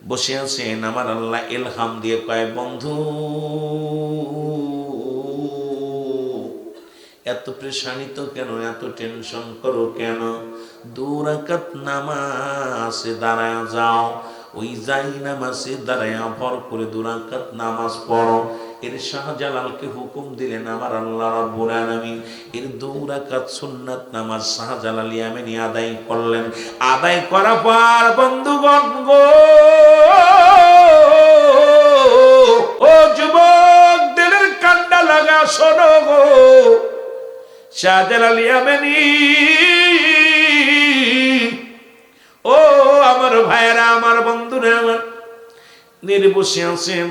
বসে আছেন, আমার আল্লাহ ইলহাম দিয়ে কয় বন্ধু এত প্রেশানিত কেন, এত টেনশন করো কেন? 2 রাকাত নামাজে দাঁড়ায় যাও, ওই যাই নামাজে দাঁড়ায় ভর করে 2 রাকাত নামাজ পড়ো। এর শাহজালালকে হুকুম দিলেন আমার আল্লাহ রাব্বুল আলামিন। এর 2 রাকাত সুন্নাত নামাজ শাহজালাল ইয়ামানি আদায় করলেন। আদায় করার পর বন্ধুগণ গো, ও যুবক দিলের কান্ডা লাগা শোনো গো, শাহজালাল ইয়ামানি ও আমার ভাইরা, আমার বন্ধুরা, আমার নির্বসে আছেন।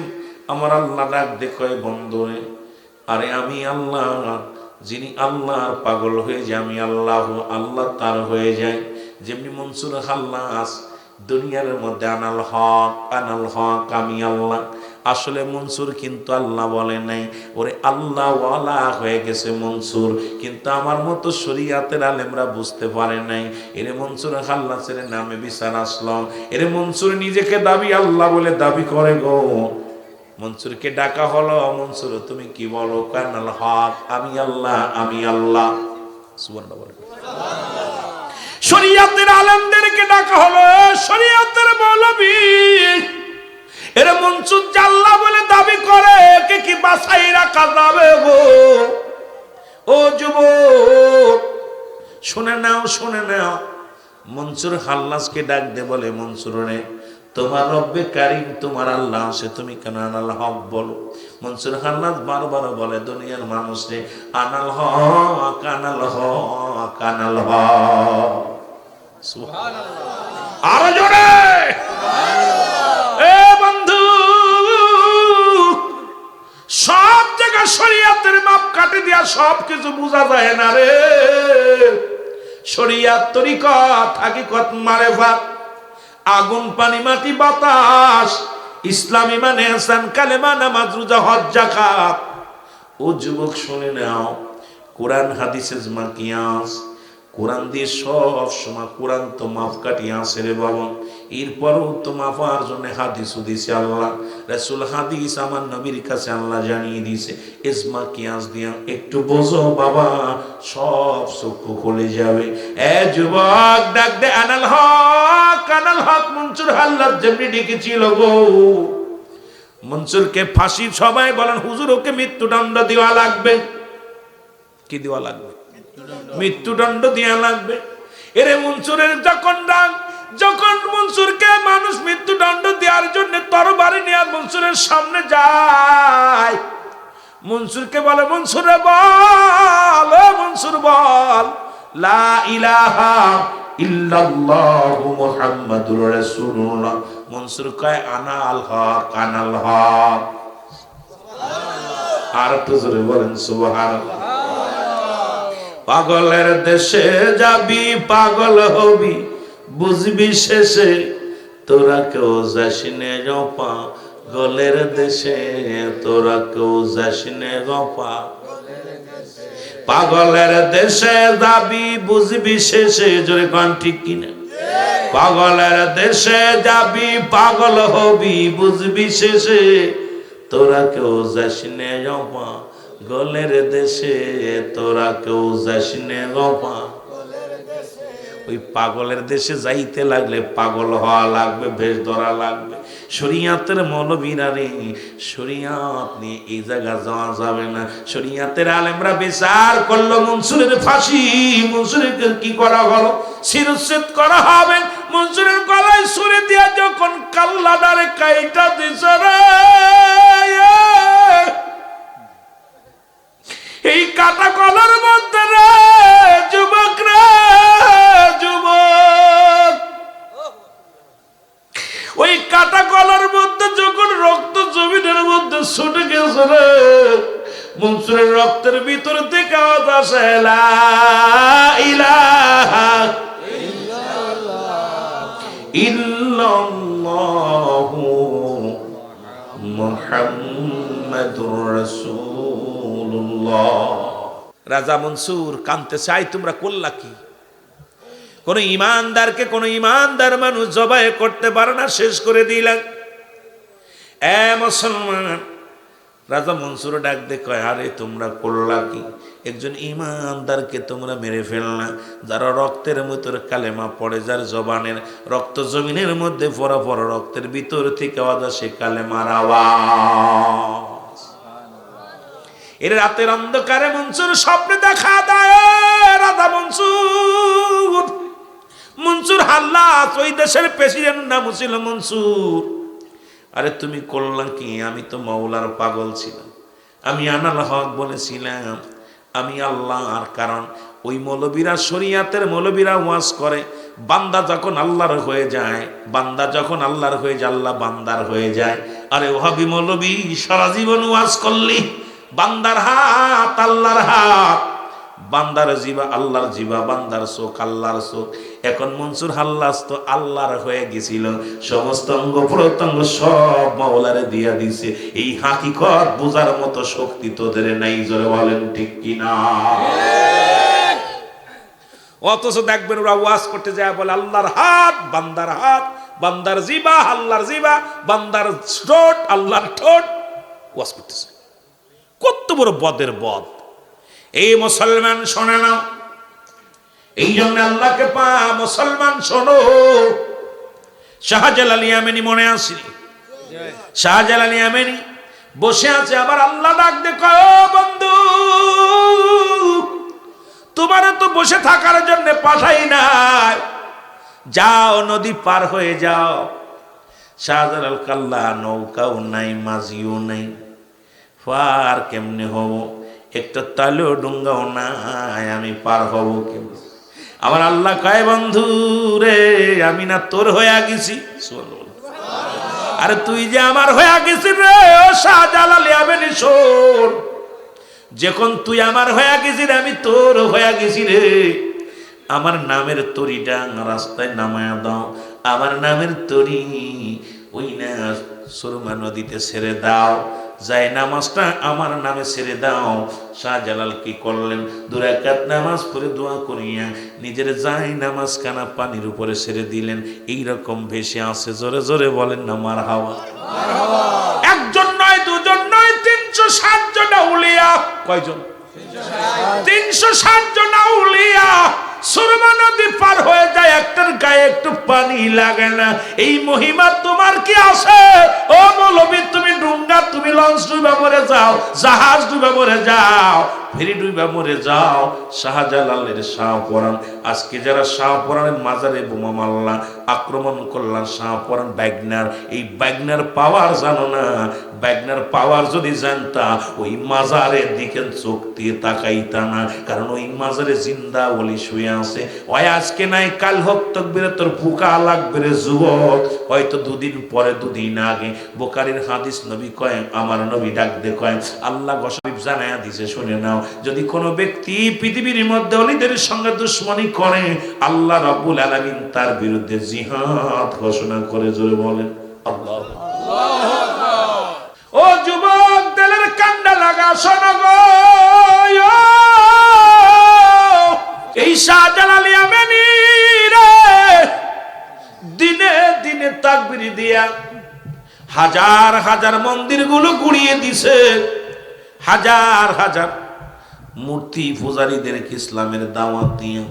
আমার আল্লাহ ডাক দেখো বন্ধুরে, আরে আমি আল্লাহ, যিনি আল্লাহর পাগল হয়ে যায় আমি আল্লাহ, আল্লাহ তার হয়ে যায়। যেমনি মনসুর খাল্লাস দুনিয়ার মধ্যে আনাল হক আমি আল্লাহ, আসলে মনসুর কিন্তু আল্লাহ বলে নাই, ওরে আল্লাহ ওয়ালা হয়ে গেছে মনসুর। কিন্তু আমার মতো শরীয়তের আলেমরা বুঝতে পারে নাই। এরে মনসুর খাল্লাসের নামে বিচার আসলো। এরে মনসুর নিজেকে দাবি আল্লাহ বলে দাবি করে গো। মনসুরকে ডাকা হলো, মনসুর তুমি কি বলো? কানাল হক আমি আল্লাহ, আমি আল্লাহ। সুবহানাল্লাহ বলে। শরীয়তের আলেমদেরকে ডাকা হলো, শরীয়তের মৌলবী এর মনসুর আল্লাহ বলে দাবি করে, একে কি বাছাই রাখা যাবে গো? ও যুবক শুনে নাও, শুনে নাও। মনসুর খাল্লাসকে ডাক দে বলে, মনসুর রে তোমার রব্বে কারিম তোমার আল্লাহ আছে, তুমি কেন আনাল হক বলো? মনসুর খাল্লাস বারবার বলে দুনিয়ার মানুষ রে আনাল হক, আনাল হক, আনাল হক। সুবহানাল্লাহ, আরো জোরে। এ বন্ধু, সব জায়গায় শরীয়তের মাপ কাটে দিয়া সব কিছু বোঝা যায় না রে। শরীয়ত তরিকত হাকিকত মারেফাত, আগুন পানি মাটি বাতাস, ইসলাম ইমান ইহসান কালেমা নামাজ রোজা হজ যাকাত। ও যুবক শুনে নাও, কোরআন হাদিসের কিয়াস, কোরআন দিয়ে সব সময় কোরআন তো মাফ কাটিয়ে আসে রে বাবা। এরপরও তো মাফার জন্য হাদিসও দিছে আল্লাহ, রাসূল হাদিস আমার নবীর কাছে আল্লাহ জানিয়ে দিছে। ইসমা কিয়াস দিয়া একটু বোঝো বাবা, সব চক্ষু খুলে যাবে। এ যুবক ডাক দে আনাল হক, আনাল হক। মনসুর খাল্লাস যেমনি ডেকেছিল গো, মনসুরকে ফাঁসি, সবাই বলেন হুজুর ওকে মৃত্যুদণ্ড দেওয়া লাগবে। কি দেওয়া লাগবে? মৃত্যুদণ্ড দেওয়া লাগবে। এরে মনসুরের যখন ডাক, যখন মনসুরকে মানুষ মৃত্যুদণ্ড দেওয়ার জন্য তরবারি নিয়ে মনসুরের সামনে যায়, মনসুরকে বলে মনসুরে বল, মনসুর বল লা ইলাহা ইল্লাল্লাহু মুহাম্মাদুর রাসূলুল্লাহ। মনসুর কয় আনাল হক, আনাল হক। আর একটু জোরে বলেন সুবহানাল্লাহ। পাগলের দেশে যাবি, পাগল হবি, বুঝবি শেষে তোরা কেউ যাসিনে গো পাগলের দেশে, তোরা কেউ যাসিনে গো পাগলের দেশে যাবি, বুঝবি শেষে। জোরে কোন ঠিক কিনা? পাগলের দেশে যাবি, পাগল হবি, বুঝবি শেষে তোরা কেউ যাসিনে গো পাগলের দেশে, তোরা কেউ যাসিনে গো ওই পাগলের দেশে যাইতে লাগলে পাগল হওয়া লাগবে, বেশ ধরা লাগবে। শরিয়াতের মৌলবীরা রে, শরিয়াত নিয়ে এই জায়গা যাওয়া যাবে না। শরিয়াতের আলেমরা বিচার করলো মনসুরের ফাঁসি, মনসুরের কি করা হলো? শিরচ্ছেদ করা হবে। মনসুরের গলায় ছুরি দিয়া যখন কাল্লাদারে কাইটা দিছে রে, এই কাটা কলার মধ্যে রে যুবক রে যুবক, ওই কাটা কলার মধ্যে যখন রক্ত জমিনের মধ্যে ছুটে গেছে রে, মনসুরের রক্তের ভিতর থেকে আওয়াজ আসে লা ইলাহা ইল্লাল্লাহু মুহাম্মাদুর রাসূলুল্লাহ। রাজা মনসুর কাঁদতে চাই, তোমরা করলা কি? কোন ইমানদারকে কোন ইমানদার মানুষ জবাই করতে পারে না, শেষ করে দিলেন। এ মুসলমান, রাজা মনসুর ডাক দে কয়, আরে তোমরা করলা কি? একজন ইমানদারকে তোমরা মেরে ফেললা, যারা রক্তের ভিতর কালেমা পড়ে, যার জবানের রক্ত জমিনের মধ্যে পড়া পড়া রক্তের ভিতর থেকে আওয়াজ আসে কালেমার আওয়াজ। এর রাতের অন্ধকারে মনসুর স্বপ্নে দেখা দেয় রাজা মনসুর। মনসুর হাল্লাস, ওই দেশের প্রেসিডেন্ট নাম ছিল মনসুর। আরে তুমি করলাম কি? আমি তো মাওলার পাগল ছিলাম, আমি আনাল হক বলেছিলাম আমি আল্লাহর। কারণ ওই মৌলবীরা, শরিয়াতের মৌলবীরা ওয়াজ করে, বান্দা যখন আল্লাহর হয়ে যায়, বান্দা যখন আল্লাহর হয়ে যায়, আল্লাহ বান্দার হয়ে যায়। আরে ওহাবি মৌলবী সারা জীবন ওয়াজ করলি, বান্দার হাত আল্লাহর হাত, বান্দার জিবা আল্লাহর জিবা, বান্দার চোখ আল্লাহর চোখ। এখন মনসুর হাল্লাস তো আল্লাহর হয়ে গেছিল, সমস্ত অঙ্গ প্রত্যঙ্গ সব মাওলারে দিয়া দিছে। এই হাকিকত বোঝার মতো শক্তি তোদের নাই, জোরে বলেন ঠিক কিনা? অথচ দেখবেন ওরা ওয়াজ করতে যায় বলে আল্লাহর হাত, বান্দার হাত, বান্দার জিবা আল্লাহর জিবা, বান্দার ঠোঁট আল্লাহর ঠোঁট, ওয়াজ করতেছে। কত বড় বদের বদ! এই মুসলমান শোনে না, এই জন্য আল্লাহকে পা মুসলমান শোনো। শাহজালাল ইয়ামানি মনে আছে? শাহজালাল ইয়ামানি বসে আছে, আবার আল্লাহ ডাক দে কয়, ও বন্ধু, তোমারে তো বসে থাকার জন্য পাঠাই নাই, যাও নদী পার হয়ে যাও। শাহজালাল কাল্লা, নৌকাও নাই, মাঝিও নাই, পার কেমনে হব? একটা তালেও ডুঙ্গাও নাই, আমি পার হব কেমনে? আমার আল্লাহ কয়, বন্ধু রে, আমি না তোর হইয়া গেছি? আরে তুই যে আমার হইয়া গেছি রে, ও শাহজালাল ইয়ামানি শোন, যখন তুই আমার হইয়া গেছি রে, আমি তোর হইয়া গেছি রে। আমার নামের তরিটা রাস্তায় নামায়া দাও, আমার নামের তরি ওই না সুরমা নদীতে ছেড়ে দাও, যায় নামাজটা আমার নামে ছেড়ে দাও। শাহজালাল কি করলেন? 2 রাকাত নামাজ পড়ে দোয়া করিয়া নিজের যায় নামাজ কানা পানির উপরে ছেড়ে দিলেন। এইরকম ভেসে আছে, জোরে জোরে বলেন না মারহাবা। একজন নয়, দুজন নয়, 360 জন আউলিয়া। কয়জন? 360 জন আউলিয়া সুরমা নদী পার হয়ে যায়, একটার গায়ে একটু পানি লাগে না। এই মহিমা তোমার কি আছে? ও মৌলবী, তুমি ডুঙ্গা, তুমি লঞ্চ ডুবে মরে যাও, জাহাজ ডুবে মরে যাও, ফেরি ডুবে মরে যাও। শাহজালালের শাহপরাণ, আজকে যারা শাহপরাণের মাজারে বোমা মারলা, আক্রমণ করলাম, শাহপরাণ ব্যাগনার, এই ব্যাগনার পাওয়ার জানো না? ব্যাগনার পাওয়ার যদি জানতা, ওই মাজারের দিকে চোখ দিয়ে তাকাইতা না। কারণ ওই মাজারে জিন্দা বলি শুয়ে আছে। ওই আজকে নাই, কাল হোক তকবীরে তোর ফুকা লাগবে রে যুবক। হয়তো 2 দিন পরে, 2 দিন আগে। বুখারীর হাদিস, নবী কয়, আমার নবী ডাক দে কয়, আল্লাহ গসবিব জানায়া দিছে, শুনে নাও। যদি কোনো ব্যক্তি পৃথিবীর মধ্যে ওলিদের সঙ্গে দুশমনি করে, আল্লাহ রাব্বুল আলামিন তার বিরুদ্ধে জিহাদ ঘোষণা করে। জোরে বলেন আল্লাহ। ও যুবক, দিলের কান্ডা লাগা, শোনো গো, এই শাহজালাল ইয়ামানি রে দিনে দিনে তাকবীর দিয়া হাজার হাজার মন্দিরগুলো গুড়িয়ে দিছে, হাজার হাজার মূর্তি পূজারীদেরকে ইসলামের দাওয়াত দিয়া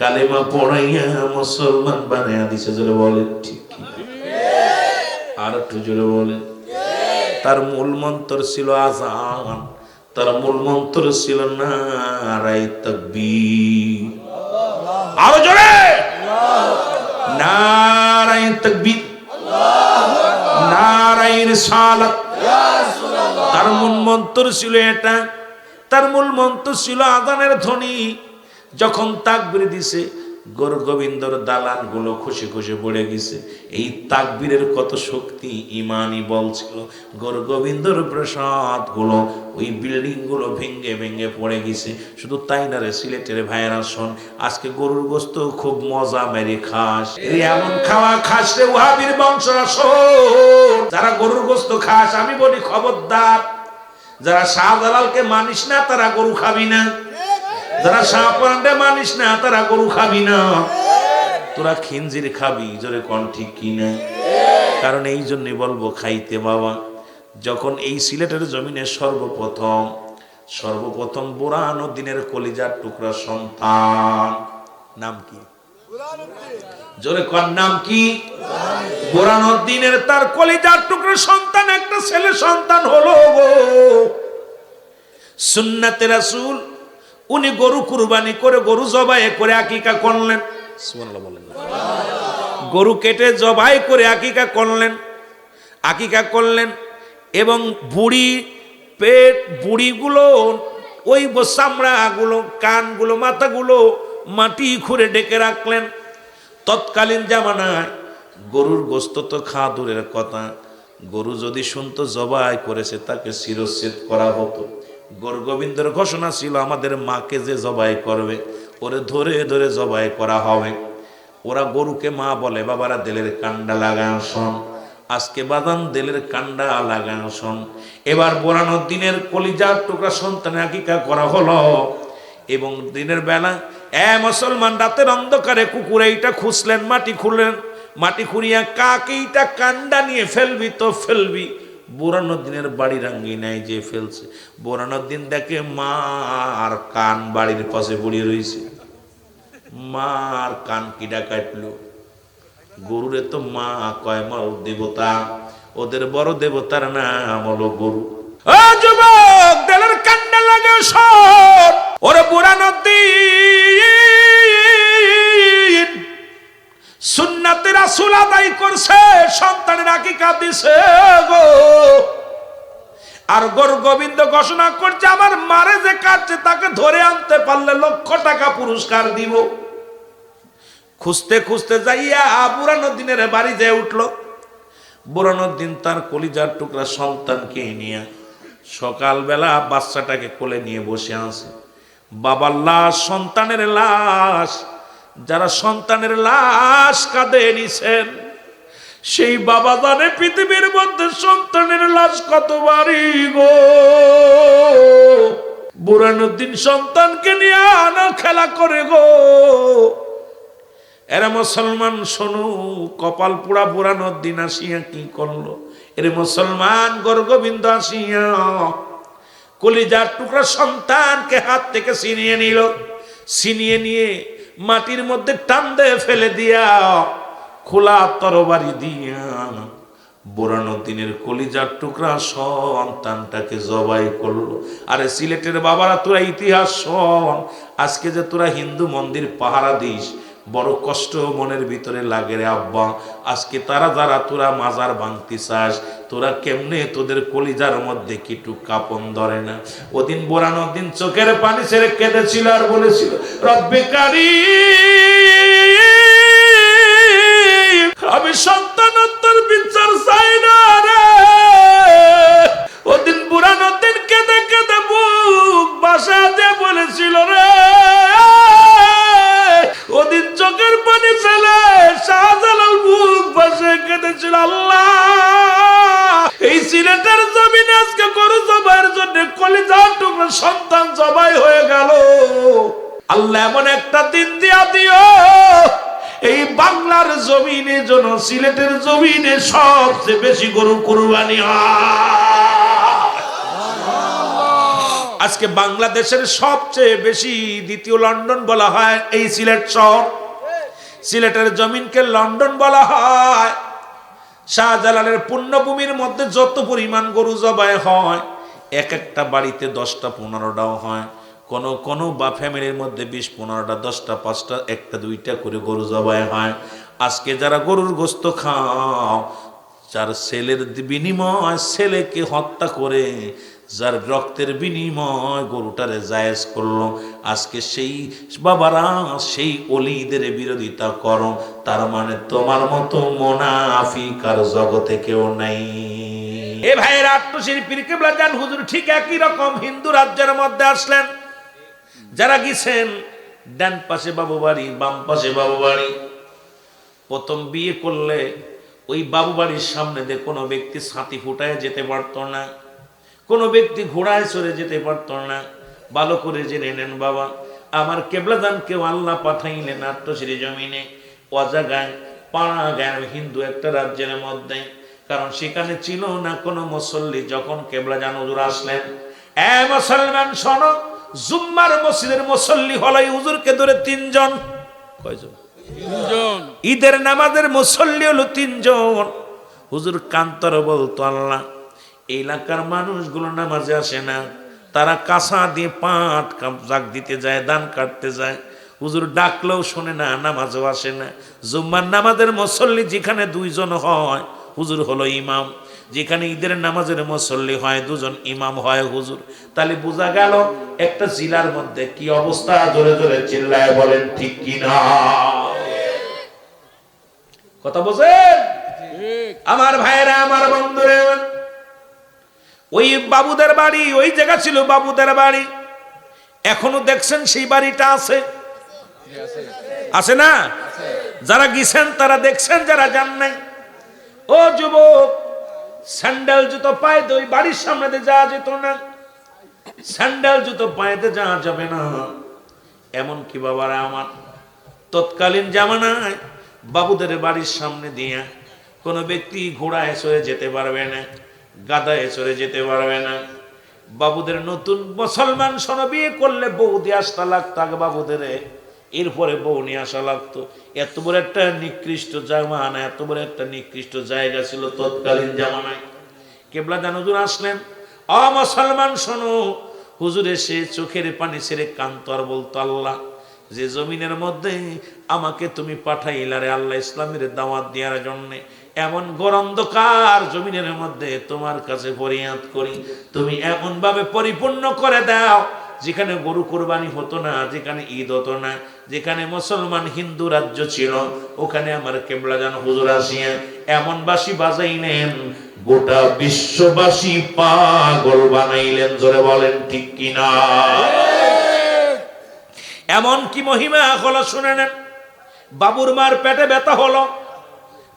কালেমা পড়াইয়া মুসলমান বানাইয়া দিছে। জোরে বলেন ঠিক কি? আর একটু জোরে বলেন। তার মূল মন্ত্র ছিল আযান, তার মূল মন্ত্র ছিল নারায়ে তাকবীর। আরো জোরে নারায়ে তাকবীর, নারায়ে রিসালাত। তার মূল মন্ত্র ছিল এটা, তার মূল মন্ত্র ছিল আযানের ধ্বনি। যখন তাকবীর দিছে গরু গোবিন্দর দালান গুলো খুশি খুশি পড়ে গেছে। এই তাকবীরের কত শক্তি, ইমানই বলছিল। গরু গোবিন্দর প্রসাদ গুলো, ওই বিল্ডিং গুলো ভেঙ্গে ভেঙ্গে পড়ে গেছে। শুধু তাই না রে সিলেটের ভাইয়েরা শোন, আজকে গরুর গোস্ত খুব মজা মেরে খাস। এই এমন খাওয়া খাস রে ওয়াহাবীর বংশরা শোন, যারা গরুর গোস্ত খাস আমি বলি খবরদার, যারা শাহজালালকে মানিস না তারা গরু খাবি না, যারা শাহপান্ডে মানিস না তারা গরু খাবি না, তোরা খিনজির খাবি। জোরে কোন ঠিক কি না? কারণ এই জন্যই বলবো খাইতে বাবা। যখন এই সিলেটের জমিনে সর্বপ্রথম বুরহানুদ্দিনের কলিজার টুকরা সন্তান, নাম কি? জোরে কোন নাম কি? বুরহানুদ্দিনের তার কলিজার টুকরা সন্তান, একটা ছেলে সন্তান হলো গো। সুন্নাতে রাসূল, উনি গরু কুরবানি করে, গরু জবাই করে আকিকা করলেন। সুবহানাল্লাহ বলেন। গরু কেটে জবাই করে আকিকা করলেন এবং বুড়ি পেট বুড়িগুলো, ওই চামড়াগুলো, কানগুলো, মাথাগুলো মাটি খুঁড়ে ডেকে রাখলেন। তৎকালীন জামানায় গরুর গোস্ত তো খাওয়া দূরের কথা, গরু যদি শুনতো জবাই করেছে তাকে শিরচ্ছেদ করা হতো। গরু গোবিন্দের ঘোষণা ছিল আমাদের মাকে যে জবাই করবে ওরে ধরে ধরে জবাই করা হবে। ওরা গরুকে মা বলে। বাবারা দেলের কান্ডা লাগায় শোন, আজকে বাদাম দেলের কান্ডা লাগায় শোন। এবার বুরহানুদ্দিনের কলিজার টুকরা সন্তানের আকিকা করা হলো এবং দিনের বেলা মুসলমান রাতের অন্ধকারে কুকুর এইটা খুঁজলেন, মাটি খুঁড়লেন, মাটি খুঁড়িয়া কাক এইটা কান্ডা নিয়ে ফেলবি তো ফেলবি। বুরহানুদ্দিনের বাড়ির আঙ্গিনায় যে ফেলছে, বুরহানুদ্দিন দেখে মার কান বাড়ির পাশে পড়ে রয়েছে। মার কান কিডা কাটলো? গরুরে তো মা কয় মা দেবতা, ওদের বড় দেবতার নাম হলো গরু। ও যুবক, দেলের কান্ডা লাগে সব। ওরে বুরহানুদ্দিন সুন্নাতে রাসূল আদায় করছে, সন্তানের আকিকা দিছে গো। আর গরু গোবিন্দ ঘোষণা করছে আমার মারে যে কাটছে তাকে ধরে আনতে পারলে লক্ষ টাকা পুরস্কার দিব। খুঁজতে খুঁজতে যাইয়া বুরহানুদ্দিনের বাড়ি যেয়ে উঠলো। বুরহানুদ্দিন তার কলিজার টুকরা সন্তানকে নিয়ে সকালবেলা বাচ্চাটাকে কোলে নিয়ে বসে আছে। বাবার লাশ, সন্তানের লাশ, যারা সন্তানের লাশ কাঁধে নিছেন সেই বাবা জানে পৃথিবীর মধ্যে সন্তানের লাশ কত ভারী গো। বুরহানুদ্দিন সন্তানকে নিয়ে আনা খেলা করে গো। এরা মুসলমান শোনো, কপাল পোড়া বুরহানুদ্দিন আসিয়া কি করলো? এরে মুসলমান গরু গোবিন্দ আসিয়া কলিজার টুকরা সন্তানকে হাত থেকে ছিনিয়ে নিল। ছিনিয়ে নিয়ে মাটির মধ্যে টান দিয়ে ফেলে দিয়া খোলা তরবারি দিয়া বুরহানুদ্দিনের কলিজার টুকরা সন্তানটাকে জবাই করলো। আরে সিলেটের বাবারা, তোরা ইতিহাস শোন। আজকে যে তোরা হিন্দু মন্দির পাহারা দিস, বড় কষ্ট মনের ভিতরে লাগে রে আব্বা। আজকে তারা যারা তোরা মাজার ভাঙতে চাস, তোরা কেমনে তোদের কলিজার মধ্যে কিটু কাপন ধরে না? ওদিন বুরহানুদ্দিন চোখের পানি ছেড়ে কেঁদেছিল আর বলেছিল রব্বে কারীম, আমি সন্তানত্বের বিচার চাই না রে। ওদিন বুরহানুদ্দিন কেঁদে কেঁদে বুক বাসা দিয়ে বলেছিল রে, ওদিন চোখের পানি ফেলে শাহজালাল বুক বাসে কেঁদেছিল আল্লাহ, এই সিলেটের জমিনে আজকে গরু জবাইয়ের জন্য কলিজার টুকরা সন্তান জবাই হয়ে গেল। আল্লাহ এমন একটা দিন দিয়া দিও এই বাংলার জমিনে যেন সিলেটের জমিনে সবচেয়ে বেশি গরু কুরবানি হয়। আজকে বাংলাদেশের সবচেয়ে বেশি দ্বিতীয় লন্ডন বলা হয় এই সিলেট শহর। সিলেটের জমিনকে লন্ডন বলা হয়। শাহজালালের পুণ্যভূমির মধ্যে যত পরিমাণ গরু জবাই হয়, এক একটা বাড়িতে 10টা 15টাও হয়। কোন বা ফ্যামিলির মধ্যে 20 15টা 10টা 5টা 1টা 2টা করে গরু জবাই হয়। আজকে যারা গরুর গোস্ত খাও, যার ছেলের বিনিময় ছেলেকে হত্যা করে, যার রক্তের বিনিময় গরুটারে জায়েজ করলো, আজকে সেই বাবারা সেই ওলিদের বিরোধিতা করো। তার মানে তোমার মতো মুনাফিক আর জগতে কেউ নাই। এ ভাইয়ের আত্মশির পীর কেবলা জান হুজুর ঠিক একই রকম হিন্দু রাজ্যের মধ্যে আসলেন। যারা গেছেন ডান পাশে বাবু বাড়ি, বাম পাশে বাবু বাড়ি। প্রথম বিয়ে করলে ওই বাবু বাড়ির সামনে দিয়ে কোনো ব্যক্তি ছাতি ফুটায় যেতে পারত না, কোনো ব্যক্তি ঘোড়ায় চড়ে যেতে পারত না। ভালো করে জেনে নেন বাবা, আমার কেবলাদান কেউ আল্লাহ পাঠাইলেন আত্মশ্রী জমিনে অজাগায় পাড়া গায়ের হিন্দু একটা রাজ্যের মধ্যে। কারণ সেখানে ছিল না কোনো মুসল্লি। যখন কেবলাদান হুজুর আসলেন, এ মুসলমান শোনো, জুম্মার মসজিদের মুসল্লি হলো হুজুরকে ধরে 3 জন। কয়জন? 3 জন। ঈদের নামাজের মুসল্লি হলো 3 জন। হুজুর কান্তর বলতো, আল্লাহ এই এলাকার মানুষগুলো নামাজে আসে না, তারা কাঁসা দিয়ে পাট জাগ দিতে যায়, ধান কাটতে যায়। হুজুর ডাকলেও শোনে না, নামাজও আসে না। জুম্মার নামাজের মুসল্লি যেখানে 2 জন হয়, হুজুর হলো ইমাম। যেখানে ঈদের নামাজের মুসল্লি হয় 2 জন, ইমাম হয় হুজুর। তাহলে বোঝা গেল একটা জেলার মধ্যে কি অবস্থা। জোরে জোরে চিল্লায় বলেন ঠিক কিনা? কথা বোঝেন আমার ভাইয়েরা, আমার বন্ধুরা? ওই বাবুদের বাড়ি, ওই জায়গা ছিল বাবুদের বাড়ি। এখনো দেখছেন সেই বাড়িটা আছে, আছে না? যারা গেছেন তারা দেখছেন, যারা যান নাই। ও যুবক, স্যান্ডেল জুতো পায়ে ওই বাড়ির সামনে দিয়ে যাওয়া যেত না। স্যান্ডেল জুতো পায়েতে যাওয়া যাবে না। এমন কি বাবারা আমার, তৎকালীন জামানায় বাবুদের বাড়ির সামনে দিয়ে কোনো ব্যক্তি ঘোড়ায় চড়ে যেতে পারবে না, গাদায় চড়ে যেতে পারবে না। বাবুদের নতুন মুসলমান সোনা বিয়ে করলে বউ দিয়ে আসতে লাগতো আগে বাবুদের, এরপরে বউ নিয়ে আসা লাগতো। এত বড় একটা নিকৃষ্ট জামানা, এত বড় একটা নিকৃষ্ট জায়গা ছিল তৎকালীন জামানায়। কেবলাদান হুজুর আসলেন, অ মুসলমান শোনো। হুজুর এসে চোখের পানি ছেড়ে কাঁদতো আর বলতো, আল্লাহ যে জমিনের মধ্যে আমাকে তুমি পাঠাইলা রে আল্লাহ ইসলামের দাওয়াত দেওয়ার জন্য, এমন গরন্ধকার জমিনের মধ্যে তোমার কাছে ফরিয়াদ করি, তুমি এমন ভাবে পরিপূর্ণ করে দাও যেখানে গরু কুরবানি হতো না, যেখানে ঈদ হতো না, যেখানে মুসলমান হিন্দু রাজ্য ছিল, ওখানে আমার কেবলাদান হুজুর আসিয়া এমন বাঁশি বাজাইলেন, গোটা বিশ্ববাসী পাগল বানাইলেন। জোরে বলেন ঠিক কিনা? এমন কি মহিমা হলো শুনে নেন। বাবুর মার পেটে ব্যথা হলো।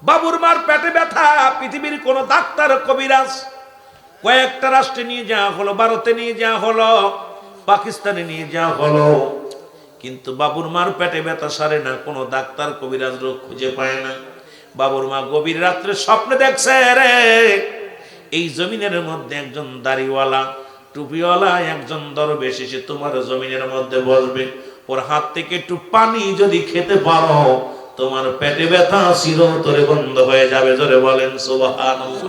বাবুর মার পেটে ব্যথা পৃথিবীর কোন ডাক্তার কবিরাজ কয়েকটা রাষ্ট্রে নিয়ে যাওয়া হলো, ভারতে নিয়ে যাওয়া হলো, পাকিস্তানে নিয়ে যাওয়া হলো, কিন্তু বাবুর মার পেটে ব্যথা সারে না। কোনো ডাক্তার কবিরাজ রোগ খুঁজে পায় না। বাবুর মা গভীর রাত্রে স্বপ্নে দেখছে, রে এই জমিনের মধ্যে একজন দাড়িওয়ালা টুপিওয়ালা একজন দরবেশ এসে তোমার জমিনের মধ্যে বসবে। ওর হাত থেকে একটু পানি যদি খেতে পারো, তোমার পেটে ব্যথা চিরতরে বন্ধ হয়ে যাবে। জোরে বলেন সুবহানাল্লাহ।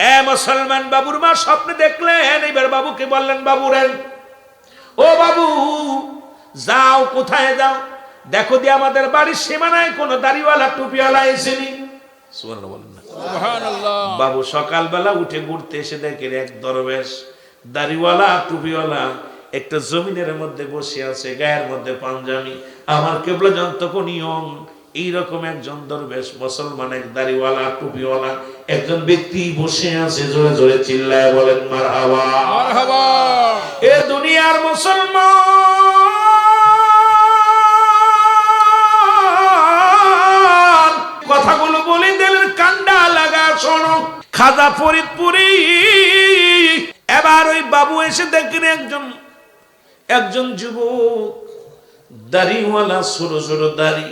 এ মুসলমান, বাবুর মা স্বপ্নে দেখলেন। এবার বাবুকে বললেন, বাবু রে, ও বাবু যাও, কোথায় যাও? দেখো দিয়ে আমাদের বাড়ির সীমানায় কোন দাড়িওয়ালা টুপিওয়ালা এসেনি। সুবহানাল্লাহ বলেন না? সুবহানাল্লাহ। বাবু সকালবেলা উঠে ঘুরতে এসে দেখে এক দরবেশ দাড়িওয়ালা টুপিওয়ালা একটা জমিনের মধ্যে বসে আছে, গায়ের মধ্যে পাঞ্জাবি। আমার কেবলাদান তখন নিয়ম, এইরকম একজন দরবেশ মুসলমান, এক দাড়িওয়ালা টুপিওয়ালা একজন ব্যক্তি বসে আছে। জোরে জোরে চিল্লায় বলেন মারহাবা, মারহাবা। এ দুনিয়ার মুসলমান, কথাগুলো বলে দিলেন কান্ডা লাগা শোনো। খাজা ফরিদপুরি। এবার ওই বাবু এসে দেখেন একজন যুবক দাড়িওয়ালা, ছোট ছোট দাড়ি,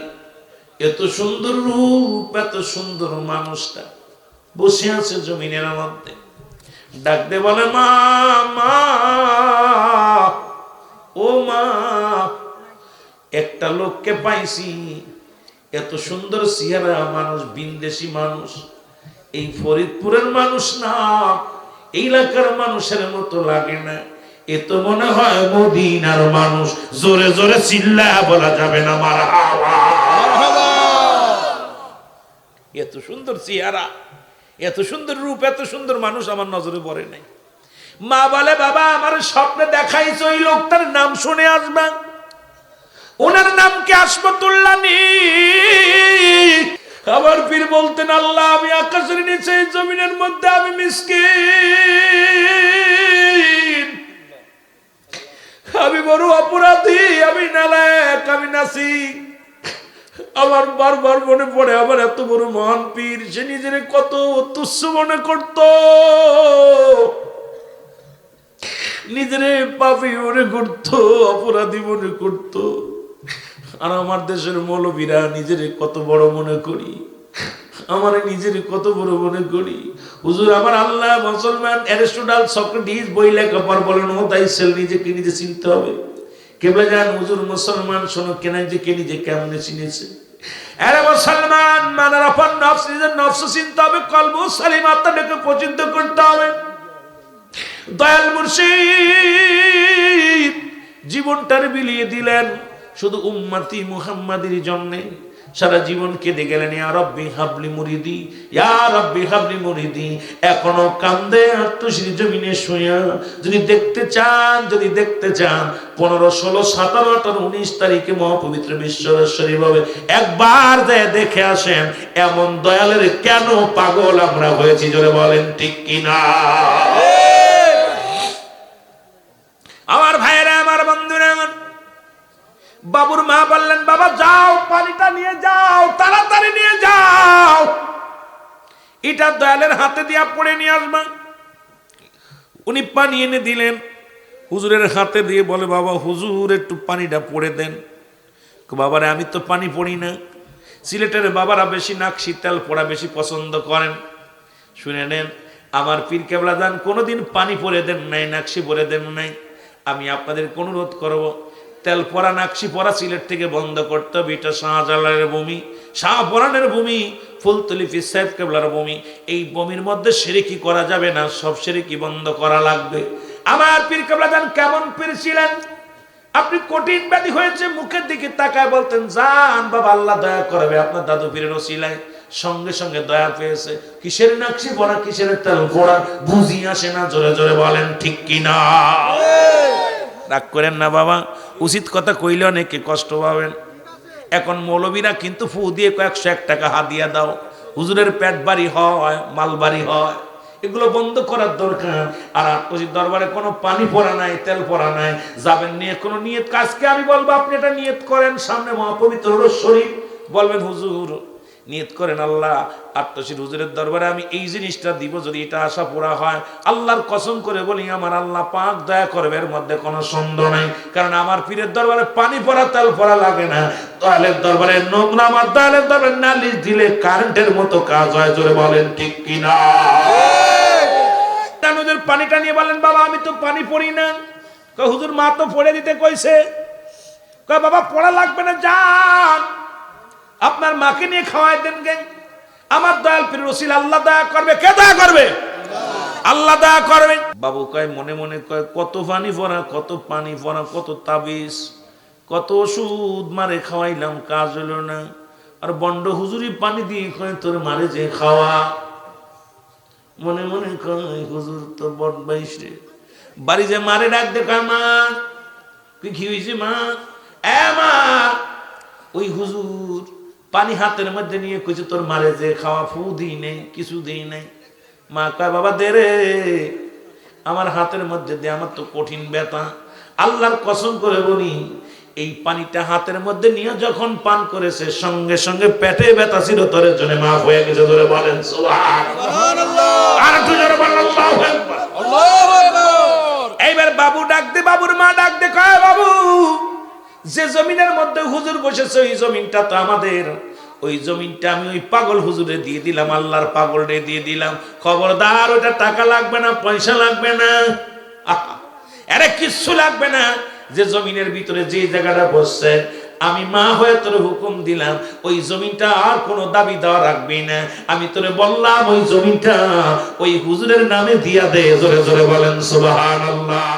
এত সুন্দর রূপ, এত সুন্দর মানুষটা বসে আছে জমিনের মধ্যে। ডাক দে বলে মা মা, ও মা, একটা লোককে পাইছি, এত সুন্দর চেহারা মানুষ, বিন্দেশি মানুষ, এই ফরিদপুরের মানুষ না, এই এলাকার মানুষের মতো লাগে না, এ তো মনে হয় মদিনার মানুষ। জোরে জোরে চিল্লা বলা যাবে না মারহাবা। এত সুন্দর চেহারা, এত সুন্দর রূপ, এত সুন্দর মানুষ আমার নজরে পড়ে নাই। মা বলে বাবা আমার স্বপ্নে দেখাইছো ওই লোকটার নাম শুনে আসবা, ওনার নাম কি আসমতুল্লাহ? আমার পীর বলতেন আল্লাহ আমি আকাশের নিচে জমিনের মধ্যে আমি মিসকিন, আমি বড় অপরাধী, আমি নালায়েক, আমি নাসিক। আমার বারবার মনে পড়ে আমার এত বড় মহান পীর, সে নিজের কত তুচ্ছ মনে করত, নিজের পাপী মনে করত, অপরাধী মনে করত। আর আমার দেশের মৌলবীরা নিজের কত বড় মনে করি, আমার নিজের কত বড় মনে করি। হুজুর আমার আল্লাহ মুসলমান অ্যারিস্টটল সক্রেটিস বই লেখার পর বলেন ও তাই সেল নিজেকে নিজে চিনতে হবে। কেবল জান হুজুর মুসলমান শোনো কেন যে কে নিজে কেমনে চিনেছে। আরে মুসলমান মানার আপন নফস, নিজের নফস চিনতে হবে, কলবু সালিম আত্মাটাকে পছন্দ করতে হবে। দয়াল মুর্শিদ জীবনটার বিলিয়ে দিলেন শুধু উম্মতি মুহাম্মাদের জন্য, সারা জীবন কেঁদে গেলেন ইয়া রব্বি হাবলি মুরিদি, ইয়া রব্বি হাবলি মুরিদি। এখনো কান্দে আত্মশীর জমিনে শুয়া। যদি দেখতে চান, যদি দেখতে চান 15, 16, 17, 18, 19 তারিখে মহাপবিত্র বিশ্বরেশ্বরী ভাবে একবার যায় দেখে আসেন এমন দয়ালের কেন পাগল আমরা হয়েছি, জোরে বলেন ঠিক কিনা। আমার ভাইয়েরা, আমার বন্ধুরা, বাবুর মা বললেন বাবা যাও পানিটা নিয়ে যাও, তাড়াতাড়ি নিয়ে যাও, এটা দয়ালের হাতে দিয়া পড়ে নিয়ে আসবা। উনি পানি এনে দিলেন, হুজুরের হাতে দিয়ে বলে বাবা হুজুর একটু পানিটা পড়ে দেন। বাবারে আমি তো পানি পড়ি না, সিলেটের বাবারা বেশি নাকশি তেল পড়া বেশি পছন্দ করেন। শুনে নেন, আমার পীর কেবলা দান কোনোদিন পানি পরে দেন নাই, নাকশি পরে দেন নাই। আমি আপনাদের অনুরোধ করব তেল পরা নাকশি পরা সিলেট থেকে বন্ধ করতে হবে। এটা শাহজালালের ভূমি, শাহপরানের ভূমি, ফুলতলি পীর সাহেব কেবলার ভূমি। এই ভূমির মধ্যে শিরকি করা যাবে না, সব শিরকি বন্ধ করা লাগবে। আমার পীর কেবলা দান কেমন পীর ছিলেন? আপনি কঠিন ব্যাধি হয়েছে, মুখের দিকে তাকায় বলতেন জান বাবা আল্লাহ দয়া করবে। আপনার দাদু পীরের ওসিলায় সঙ্গে সঙ্গে দয়া পেয়েছে। কিসের নাকশি পড়া, কিসের তেল পড়া বুঝি আসে না, জোরে জোরে বলেন ঠিক কিনা। রাগ করেন না বাবা, উচিত কথা কইলে অনেকে কষ্ট পাবেন। এখন মৌলবীরা কিন্তু ফু দিয়ে 101 টাকা হাদিয়া দাও, হুজুরের পেট বাড়ি হয়, মাল বাড়ি হয়, এগুলো বন্ধ করার দরকার। আর আত্মজিৎ দরবারে কোনো পানি পড়া নাই, তেল পড়া নাই, যাবেন নিয়ে কোনো নিয়ত। কাজকে আমি বলবো আপনি এটা নিয়ত করেন, সামনে মহাপবিত্র রোজ শরীফ, বলবেন হুজুর নিয়ত করেন আল্লাহ আত্মশীর হুজুরের দরবারে আমি এই জিনিসটা দিব, যদি এটা আশা পুরা হয় আল্লাহর কসম করে বলি আমার আল্লাহ পাক দয়া করবে, এর মধ্যে কোনো সন্দেহ নাই। কারণ আমার পীরের দরবারে পানি পড়া তেল পড়া লাগে না, দয়ালের দরবারে নোংরা আমার দয়ালের দরবারে নালিশ দিলে কারেন্টের মতো কাজ হয়, জোরে বলেন ঠিক কিনা। হুজুর পানিটা নিয়ে বলেন বাবা আমি তো পানি পড়ি না। হুজুর মা তো পড়ে দিতে কইছে। বাবা পড়া লাগবে না, যান আপনার মাকে নিয়ে খাওয়াই দেন গে। আমার দয়াল পীর রসিল আল্লাহ দয়া করবে। কে দয়া করবে? আল্লাহ দয়া করবে। বাবু কয় মনে মনে কয় কত পানি পড়া, কত পানি পড়া, কত তাবিজ, কত ওষুধ মারে খাওয়াইলাম, কাজ হলো না। আর বন্ড হুজুরি পানি দিয়ে কয় তোর মারে যে খাওয়া। মনে মনে কয় হুজুর তো বট বাইশ রে। বাড়ি যে মারে ডাক দেখায় মা কি হয়েছে মা, এ মা, ওই হুজুর পানি হাতের মধ্যে নিয়ে কইছে তোর মারে যে খাওয়া, ফু দিই নেই, কিছু দিই নাই। মা কয় বাবা দে রে, আমার হাতের মধ্যে দে, আমার তো কঠিন ব্যথা। আল্লাহর কসম করে বলি এই পানিটা হাতের মধ্যে নিয়ে যখন পান করেছে সঙ্গে সঙ্গে পেটে ব্যথা ছিল তোর জন্য মাফ হয়ে গেছে, ধরে বলেন সুবহানাল্লাহ। আর একটু জোরে বলেন আল্লাহু আকবার। আল্লাহু আকবার। এইবার বাবু ডাক দে, বাবুর মা ডাক দে, কয় বাবু যে জমিনের মধ্যে হুজুর বসেছে ওই জমিনটা তো আমাদের, ওই জমিনটা আমি ওই পাগল হুজুরে দিয়ে দিলাম, আল্লাহর পাগলরে দিয়ে দিলাম। খবরদার, ওটা টাকা লাগবে না, পয়সা লাগবে না, আরে কিচ্ছু লাগবে না। যে জমিনের ভিতরে যে জায়গাটা বসছে, আমি মা হয়ে তোর হুকুম দিলাম ওই জমিনটা আর কোনো দাবি দেওয়া রাখবি না। আমি তোরে বললাম ওই জমিনটা ওই হুজুরের নামে দিয়া দে। জোরে জোরে বলেন সুবহানাল্লাহ।